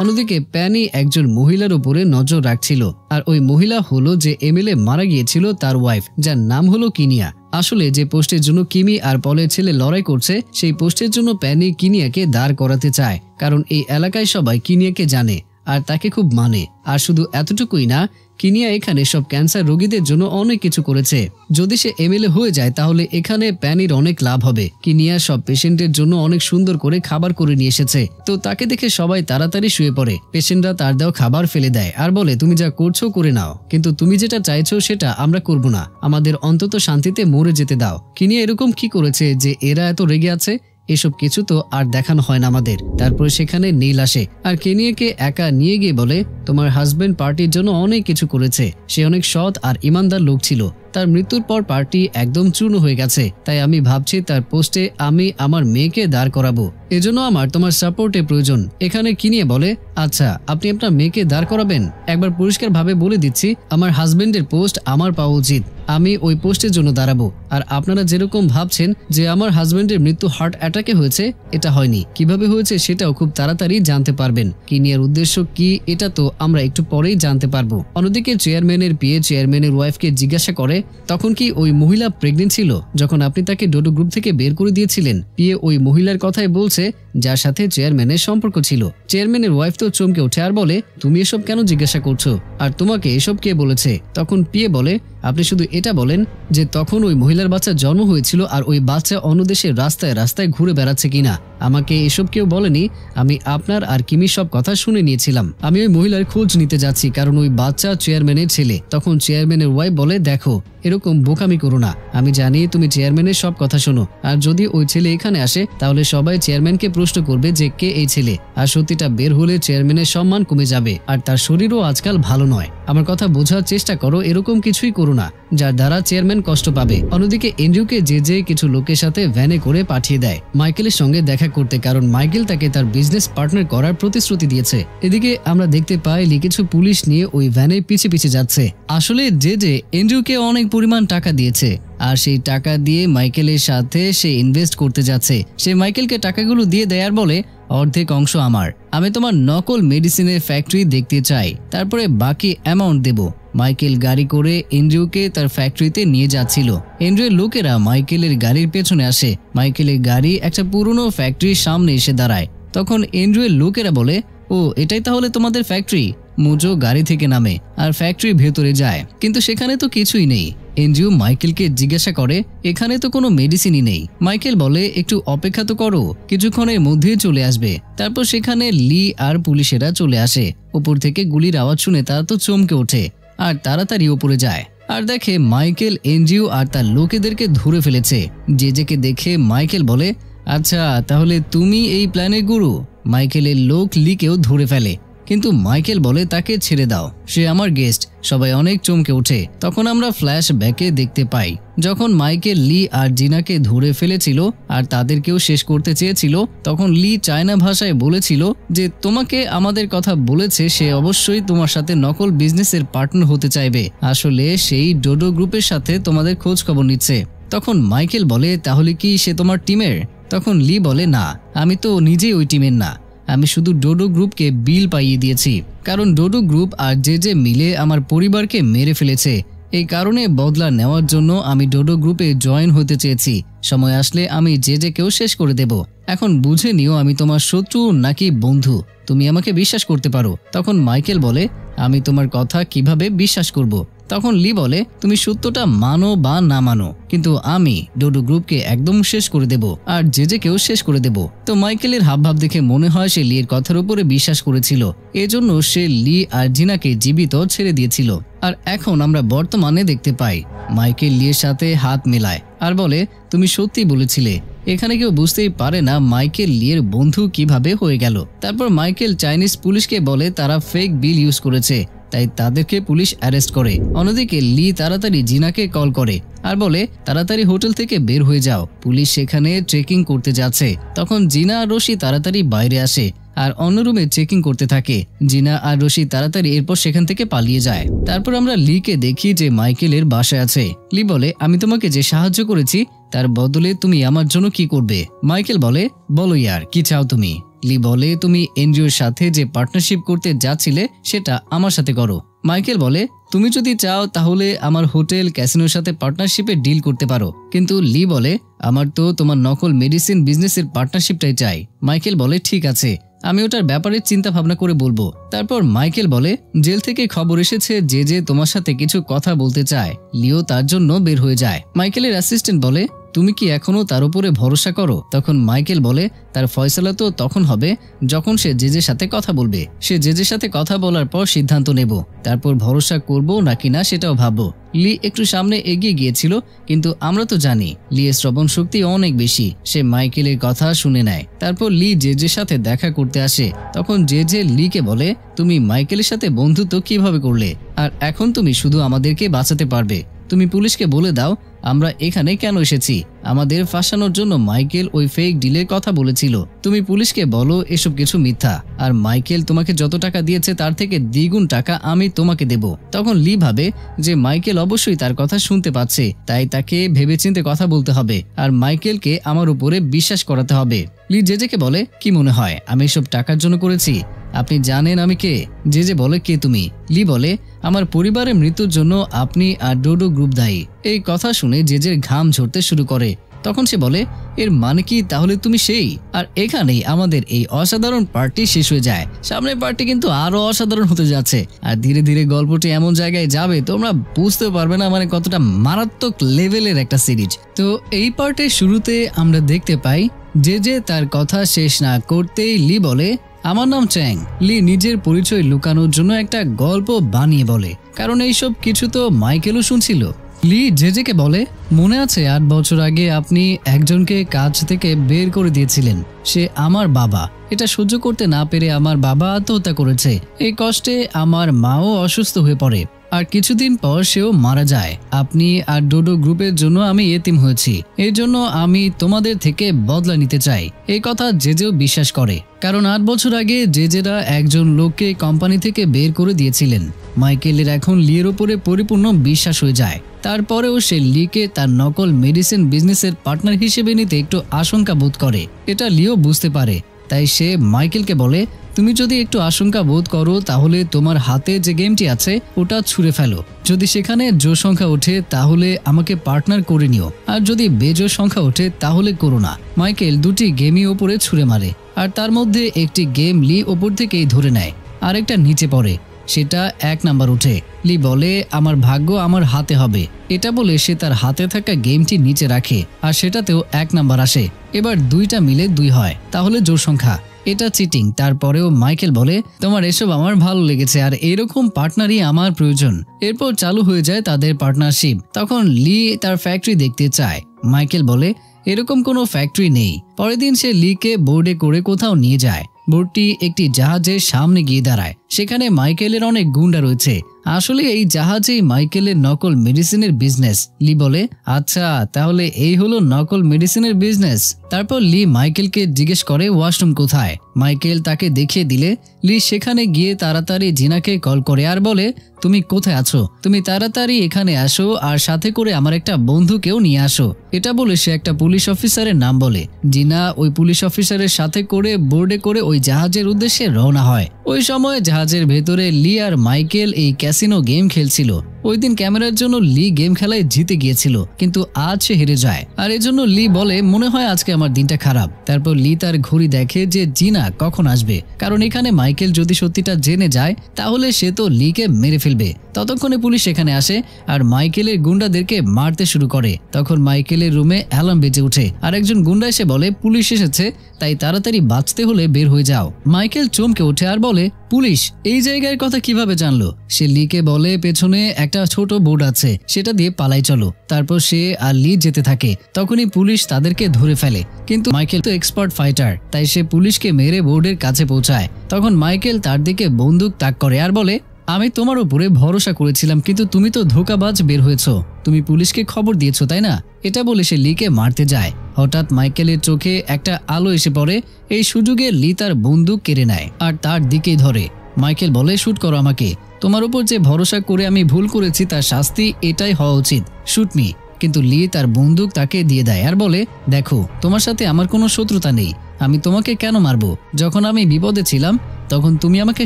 অন্যদিকে প্যানি একজন মহিলার উপরে নজর রাখছিল আর ওই মহিলা হলো যে এমএলএ মারা গিয়েছিল তার ওয়াইফ, যার নাম হলো কিনিয়া। আসলে যে পোস্টের জন্য কিমি আর পলের ছেলে লড়াই করছে সেই পোস্টের জন্য প্যানি কিনিয়াকে দাঁড় করাতে চায়, কারণ এই এলাকায় সবাই কিনিয়াকে জানে আর তাকে খুব মানে। আর শুধু এতটুকুই না, কিনিয়া এখানে সব ক্যান্সার রোগীদের জন্য অনেক কিছু করেছে। যদি সে এমএলএ হয়ে যায় তাহলে এখানে প্যানির অনেক লাভ হবে। কিনিয়া সব পেশেন্টের জন্য অনেক সুন্দর করে খাবার করে নিয়ে এসেছে। তো তাকে দেখে সবাই তাড়াতাড়ি শুয়ে পড়ে। পেশেন্টরা তার দেওয়া খাবার ফেলে দেয় আর বলে, তুমি যা করছো করে নাও, কিন্তু তুমি যেটা চাইছো সেটা আমরা করব না, আমাদের অন্তত শান্তিতে মরে যেতে দাও। কিনিয়া এরকম কি করেছে যে এরা এত রেগে আছে? এসব কিছু তো আর দেখানো হয় না আমাদের। তারপরে সেখানে নীল আসে আর কেনিয়াকে একা নিয়ে গিয়ে বলে, তোমার হাজবেন্ড পার্টির জন্য অনেক কিছু করেছে, সে অনেক সৎ আর ইমানদার লোক ছিল। তার মৃত্যুর পর পার্টি একদম চূর্ণ হয়ে গেছে, তাই আমি ভাবছি তার পোস্টে আমি আমার মেয়েকে দাঁড় করাবো। এজন্য আমার তোমার সাপোর্টের প্রয়োজন। এখানে কিনিয়া বলে, আচ্ছা আপনি আপনার মেয়েকে দাঁড় করাবেন? একবার পরিষ্কার ভাবে বলে দিচ্ছি, আমার হাজবেন্ডের পোস্ট আমার পাওয়া উচিত, আমি ওই পোস্টের জন্য দাঁড়াবো। আর আপনারা যেরকম ভাবছেন যে আমার হাজবেন্ডের মৃত্যু হার্ট অ্যাটাকে হয়েছে, এটা হয়নি। কিভাবে হয়েছে সেটাও খুব তাড়াতাড়ি জানতে পারবেন। কিনিয়ার উদ্দেশ্য কি এটা তো আমরা একটু পরেই জানতে পারবো। অন্যদিকে চেয়ারম্যানের বিয়ে চেয়ারম্যানের ওয়াইফকে জিজ্ঞাসা করে, তখন কি ওই মহিলা প্রেগনেন্ট ছিল যখন আপনি তাকে ডোডো গ্রুপ থেকে বের করে দিয়েছিলেন? পিয়ে ওই মহিলার কথাই বলছে যার সাথে চেয়ারম্যানের সম্পর্ক ছিল। চেয়ারম্যানের ওয়াইফ তো চমকে ওঠে আর বলে, তুমি এসব কেন জিজ্ঞাসা করছো আর তোমাকে এসব কে বলেছে? তখন পিয়ে বলে, আপনি শুধু এটা বলেন যে তখন ওই মহিলার বাচ্চা জন্ম হয়েছিল আর ওই বাচ্চা অন্য দেশের রাস্তায় রাস্তায় ঘুরে বেড়াচ্ছে কিনা। আমাকে এসব কেউ বলেনি, আমি আপনার আর কিমির সব কথা শুনে নিয়েছিলাম। আমি ওই মহিলার খোঁজ নিতে যাচ্ছি কারণ ওই বাচ্চা চেয়ারম্যানের ছেলে। তখন চেয়ারম্যানের ওয়াইফ বলে, দেখো এরকম বোকামি করো না, আমি জানি তুমি চেয়ারম্যানের সব কথা শোনো, আর যদি ওই ছেলে এখানে আসে তাহলে সবাই চেয়ারম্যানকে প্রশ্ন করবে যে কে এই ছেলে, আর সত্যিটা বের হলে চেয়ারম্যানের সম্মান কমে যাবে আর তার শরীরও আজকাল ভালো নয়। আমার কথা বোঝার চেষ্টা করো, এরকম কিছুই করো না যার দ্বারা চেয়ারম্যান কষ্ট পাবে। অন্যদিকে এন্ড্রিউকে যে কিছু লোকের সাথে ভ্যানে করে পাঠিয়ে দেয় মাইকেলের সঙ্গে দেখা করতে, কারণ মাইকেল তাকে তার বিজনেস পার্টনার করার প্রতিশ্রুতি দিয়েছে। এদিকে আমরা দেখতে পাই কিছু পুলিশ নিয়ে ওই ভ্যানে পিছে পিছে যাচ্ছে। আসলে যে এন্ড্রিউকে অনেক পরিমাণ টাকা দিয়েছে আর সেই টাকা দিয়ে মাইকেলের সাথে সে ইনভেস্ট করতে যাচ্ছে। সে মাইকেলকে টাকাগুলো দিয়ে দেয় আর বলে, অর্ধেক অংশ আমার, আমি তোমার নকল মেডিসিনের ফ্যাক্টরি দেখতে চাই, তারপরে বাকি অ্যামাউন্ট দেব। মাইকেল গাড়ি করে এন্ড্রিউকে তার ফ্যাক্টরিতে নিয়ে যাচ্ছিল। এন্ড্রিউর লোকেরা মাইকেলের গাড়ির পেছনে আসে। মাইকেলের গাড়ি একটা পুরনো ফ্যাক্টরির সামনে এসে দাঁড়ায়। তখন এন্ড্রিউর লোকেরা বলে, ও এটাই তাহলে তোমাদের ফ্যাক্টরি। মুজো গাড়ি থেকে নামে আর ফ্যাক্টরির ভেতরে যায়, কিন্তু সেখানে তো কিছুই নেই। এন্ড্রিউ মাইকেলকে জিজ্ঞাসা করে, এখানে তো কোনো মেডিসিনই নেই। মাইকেল বলে, একটু অপেক্ষা তো করো, কিছুক্ষণের মধ্যেই চলে আসবে। তারপর সেখানে লি আর পুলিশেরা চলে আসে। উপর থেকে গুলির আওয়াজ শুনে তারা তো চমকে ওঠে আর তাড়াতাড়ি উপরে যায় আর দেখে মাইকেল এন্ড্রিউ আর তার লোকেদেরকে ধরে ফেলেছে। জেজেকে দেখে মাইকেল বলে, আচ্ছা তাহলে তুমি এই প্ল্যানের গুরু। মাইকেলের লোক লিকেও ধরে ফেলে, কিন্তু মাইকেল বলে তাকে ছেড়ে দাও, সে আমার গেস্ট। সবাই অনেক চমকে ওঠে। তখন আমরা ফ্ল্যাশ ব্যাকে দেখতে পাই যখন মাইকেল লি আর জিনাকে ধরে ফেলেছিল আর তাদেরকেও শেষ করতে চেয়েছিল, তখন লি চায়না ভাষায় বলেছিল যে তোমাকে আমাদের কথা বলেছে, সে অবশ্যই তোমার সাথে নকল বিজনেসের পার্টনার হতে চাইবে। আসলে সেই ডোডো গ্রুপের সাথে তোমাদের খোঁজ খবর নিচ্ছে। তখন মাইকেল বলে, তাহলে কি সে তোমার টিমের? তখন লি বলে, না, আমি তো নিজেই ওই টিমের না, আমি শুধু ডোডো গ্রুপকে বিল পাইয়ে দিয়েছি, কারণ ডোডো গ্রুপ আর জেজে মিলে আমার পরিবারকে মেরে ফেলেছে। এই কারণে বদলা নেওয়ার জন্য আমি ডোডো গ্রুপে জয়েন হতে চেয়েছি। সময় আসলে আমি জেজেকেও শেষ করে দেব। এখন বুঝে নিও আমি তোমার শত্রু নাকি বন্ধু, তুমি আমাকে বিশ্বাস করতে পারো। তখন মাইকেল বলে, আমি তোমার কথা কিভাবে বিশ্বাস করব? তখন লি বলে, তুমি সত্যটা মানো বা না মানো, কিন্তু আমি ডোডো গ্রুপকে একদম শেষ করে দেব আর জেজেকেও শেষ করে দেব। তো মাইকেলের হাবভাব দেখে মনে হয় সে লির কথার উপরে বিশ্বাস করেছিল, এজন্য সে লি আর জিনাকে জীবিত ছেড়ে দিয়েছিল। আর এখন আমরা বর্তমানে দেখতে পাই মাইকেল লির সাথে হাত মেলায় আর বলে, তুমি সত্যি বলেছিলে। এখানে কেউ বুঝতেই পারে না মাইকেল লির বন্ধু কিভাবে হয়ে গেল। তারপর মাইকেল চাইনিজ পুলিশকে বলে তারা ফেক বিল ইউজ করেছে, তাই তাদেরকে পুলিশ অ্যারেস্ট করে। অন্যদিকে লি তাড়াতাড়ি জিনাকে কল করে আর বলে, তাড়াতাড়ি হোটেল থেকে বের হয়ে যাও, পুলিশ সেখানে চেকিং করতে যাচ্ছে। তখন জিনা আর রশি তাড়াতাড়ি বাইরে আসে আর অন্য রুমে চেকিং করতে থাকে। জিনা আর রশি তাড়াতাড়ি এরপর সেখান থেকে পালিয়ে যায়। তারপর আমরা লিকে দেখি যে মাইকেলের বাসায় আছে। লি বলে, আমি তোমাকে যে সাহায্য করেছি তার বদলে তুমি আমার জন্য কি করবে? মাইকেল বলে, বলো ইয়ার, কি চাও তুমি? লি বলে, তুমি এনজিওর সাথে যে পার্টনারশিপ করতে যাচ্ছিলে সেটা আমার সাথে করো। মাইকেল বলে, তুমি যদি চাও তাহলে আমার হোটেল ক্যাসিনোর সাথে পার্টনারশিপে ডিল করতে পারো, কিন্তু লি বলে, আমার তো তোমার নকল মেডিসিন বিজনেসের পার্টনারশিপটাই চাই। মাইকেল বলে, ঠিক আছে, আমি ওটার ব্যাপারে চিন্তা ভাবনা করে বলবো। তারপর মাইকেল বলে, জেল থেকে খবর এসেছে যে তোমার সাথে কিছু কথা বলতে চায়। লিও তার জন্য বের হয়ে যায়। মাইকেলের অ্যাসিস্ট্যান্ট বলে, তুমি কি এখনো তার উপরে ভরসা করো? তখন মাইকেল বলে, তার ফয়সালা তো তখন হবে যখন সে জেজের সাথে কথা বলবে। সে জেজের সাথে কথা বলার পর সিদ্ধান্ত নেব, তারপর ভরসা করব নাকি না সেটাও ভাববো। লি একটু সামনে এগিয়ে গিয়েছিল, কিন্তু আমরা তো জানি লি এর শ্রবণ শক্তি অনেক বেশি। সে মাইকেলের কথা শুনে নেয়। তারপর লি জেজের সাথে দেখা করতে আসে। তখন জেজে লিকে বলে, তুমি মাইকেলের সাথে বন্ধুত্ব কিভাবে করলে? আর এখন তুমি শুধু আমাদেরকে বাঁচাতে পারবে। তুমি পুলিশকে বলে দাও আমরা এখানে কেন এসেছি। আমাদের ফাঁসানোর জন্য মাইকেল ওই ফেক ডিলের কথা বলেছিল। তুমি পুলিশকে বলো এসব কিছু মিথ্যা, আর মাইকেল তোমাকে যত টাকা দিয়েছে তার থেকে দ্বিগুণ টাকা আমি তোমাকে দেব। তখন লি ভাবে যে মাইকেল অবশ্যই তার কথা শুনতে পাচ্ছে, তাই তাকে ভেবেচিন্তে কথা বলতে হবে আর মাইকেলকে আমার উপরে বিশ্বাস করাতে হবে। লি জেজেকে বলে, কি মনে হয় আমি এসব টাকার জন্য করেছি? আপনি জানেন আমি কে? জেজে বলে, কে তুমি? লি বলে, আমার পরিবারের মৃত্যুর জন্য আপনি আর ডোডো গ্রুপ দায়ী। এই কথা শুনে জেজের ঘাম ঝরতে শুরু করে। তখন সে বলে, এর মানে কি তাহলে তুমি সেই? আর এখানেই আমাদের এই অসাধারণ পার্টি শেষ হয়ে যায়। সামনের পার্টি কিন্তু আরো অসাধারণ হতে যাচ্ছে আর ধীরে ধীরে গল্পটি এমন জায়গায় যাবে তোমরা বুঝতে পারবে না মানে কতটা মারাত্মক লেভেলের একটা সিরিজ। তো এই পার্টের শুরুতে আমরা দেখতে পাই জেজে তার কথা শেষ না করতেই লি বলে, আমার নাম চ্যাং। লি নিজের পরিচয় লুকানোর জন্য একটা গল্প বানিয়ে বলে, কারণ এইসব কিছু তো মাইকেলও শুনছিল। লি জেজেকে বলে, মনে আছে 8 বছর আগে আপনি একজনকে কাজ থেকে বের করে দিয়েছিলেন? সে আমার বাবা। এটা সহ্য করতে না পেরে আমার বাবা আত্মহত্যা করেছে। এই কষ্টে আমার মাও অসুস্থ হয়ে পড়ে আর কিছুদিন পর সেও মারা যায়। আপনি আর ডোডো গ্রুপের জন্য আমি এতিম হয়েছি, এর জন্য আমি তোমাদের থেকে বদলা নিতে চাই। এই কথা জেজেও বিশ্বাস করে, কারণ 8 বছর আগে জেজেরা একজন লোককে কোম্পানি থেকে বের করে দিয়েছিলেন। মাইকেলের এখন লির উপরে পরিপূর্ণ বিশ্বাস হয়ে যায়। তারপরেও সে লিকে তার নকল মেডিসিন বিজনেসের পার্টনার হিসেবে নিতে একটু আশঙ্কা বোধ করে। এটা লিও বুঝতে পারে, তাই সে মাইকেলকে বলে, তুমি যদি একটু আশঙ্কা বোধ করো তাহলে তোমার হাতে যে গেমটি আছে ওটা ছুঁড়ে ফেলো। যদি সেখানে জোড় সংখ্যা ওঠে তাহলে আমাকে পার্টনার করে নিও, আর যদি বেজোড় সংখ্যা ওঠে তাহলে করো না। মাইকেল দুটি গেমই ওপরে ছুঁড়ে মারে, আর তার মধ্যে একটি গেম লি ওপর থেকেই ধরে নেয়, আরেকটা নিচে পড়ে, সেটা 1 নাম্বার উঠে। লি বলে আমার ভাগ্য আমার হাতে হবে। এটা বলে সে তার হাতে থাকা গেমটি নিচে রাখে, আর সেটাতেও 1 নাম্বার আসে। এবার দুইটা মিলে 2 হয়, তাহলে জোড় সংখ্যা। এটা চিটিং। তারপরেও মাইকেল বলে তোমার এসব আমার ভালো লেগেছে, আর এরকম পার্টনারই আমার প্রয়োজন। এরপর চালু হয়ে যায় তাদের পার্টনারশিপ। তখন লি তার ফ্যাক্টরি দেখতে চায়। মাইকেল বলে এরকম কোনো ফ্যাক্টরি নেই। পরের দিন সে লিকে বোর্ডে করে কোথাও নিয়ে যায়। বোর্ডটি একটি জাহাজের সামনে গিয়ে দাঁড়ায়। সেখানে মাইকেলের অনেক গুন্ডা রয়েছে। আসলে এই জাহাজেই মাইকেলের নকল মেডিসিনের বিজনেস। লি বলে আচ্ছা, তাহলে এই হলো নকল মেডিসিনের বিজনেস। তারপর লি মাইকেলকে জিজ্ঞেস করে ওয়াশরুম কোথায়। মাইকেল তাকে দেখিয়ে দিলে লি সেখানে গিয়ে তাড়াতাড়ি জিনাকে কল করে আর বলে তুমি কোথায় আছো, তুমি তাড়াতাড়ি এখানে আসো, আর সাথে করে আমার একটা বন্ধুকেও নিয়ে আসো। এটা বলে সে একটা পুলিশ অফিসারের নাম বলে। জিনা ওই পুলিশ অফিসারের সাথে করে বোর্ডে করে ওই জাহাজের উদ্দেশ্যে রওনা হয়। ওই সময় জাহাজের ভেতরে লি আর মাইকেল এই ক্যাসিনো গেম খেলছিল। ওই দিন ক্যামেরার জন্য লি গেম খেলায় জিতে গিয়েছিল, কিন্তু আজ সে হেরে যায়, আর এজন্য লি বলে মনে হয় আজকে আমার দিনটা খারাপ। তারপর লি তার ঘড়ি দেখে যে জিনা কখন আসবে, কারণ এখানে মাইকেল যদি সত্যিটা জেনে যায় তাহলে সে তো লিকে মেরে ফেলবে। ততক্ষণে পুলিশ এখানে আসে আর মাইকেলের গুন্ডাদেরকে মারতে শুরু করে। তখন মাইকেলের রুমে অ্যালার্ম বেজে ওঠে, আর একজন গুন্ডা এসে বলে পুলিশ এসেছে, তাই তাড়াতাড়ি বাঁচতে হলে বের হয়ে যাও। মাইকেল চমকে ওঠে আর বলে পুলিশ এই জায়গার কথা কিভাবে জানলো? সে লিকে বলে পেছনে একটা ছোট বোর্ড আছে, সেটা দিয়ে পালাই চলো। তারপর সে আর লি যেতে থাকে। তখনই পুলিশ তাদেরকে ধরে ফেলে, কিন্তু মাইকেল তো এক্সপার্ট ফাইটার, তাই সে পুলিশকে মেরে বোর্ডের কাছে পৌঁছায়। তখন মাইকেল তার দিকে বন্দুক তাক করে আর বলে আমি তোমার উপরে ভরসা করেছিলাম, কিন্তু তুমি তো ধোঁকাবাজ বের হয়েছো। তুমি পুলিশকে খবর দিয়েছো তাই না? এটা বলে সে লিকে মারতে যায়। হঠাৎ মাইকেলের চোখে একটা আলো এসে পড়ে। এই সুযোগে লি তার বন্দুক কেড়ে নেয় আর তার দিকেই ধরে। মাইকেল বলে শুট করো আমাকে, তোমার উপর যে ভরসা করে আমি ভুল করেছি তার শাস্তি এটাই হওয়া উচিত, শুট মি। কিন্তু লি তার বন্দুক তাকে দিয়ে দেয় আর বলে দেখো তোমার সাথে আমার কোনো শত্রুতা নেই, আমি তোমাকে কেন মারবো? যখন আমি বিপদে ছিলাম তখন তুমি আমাকে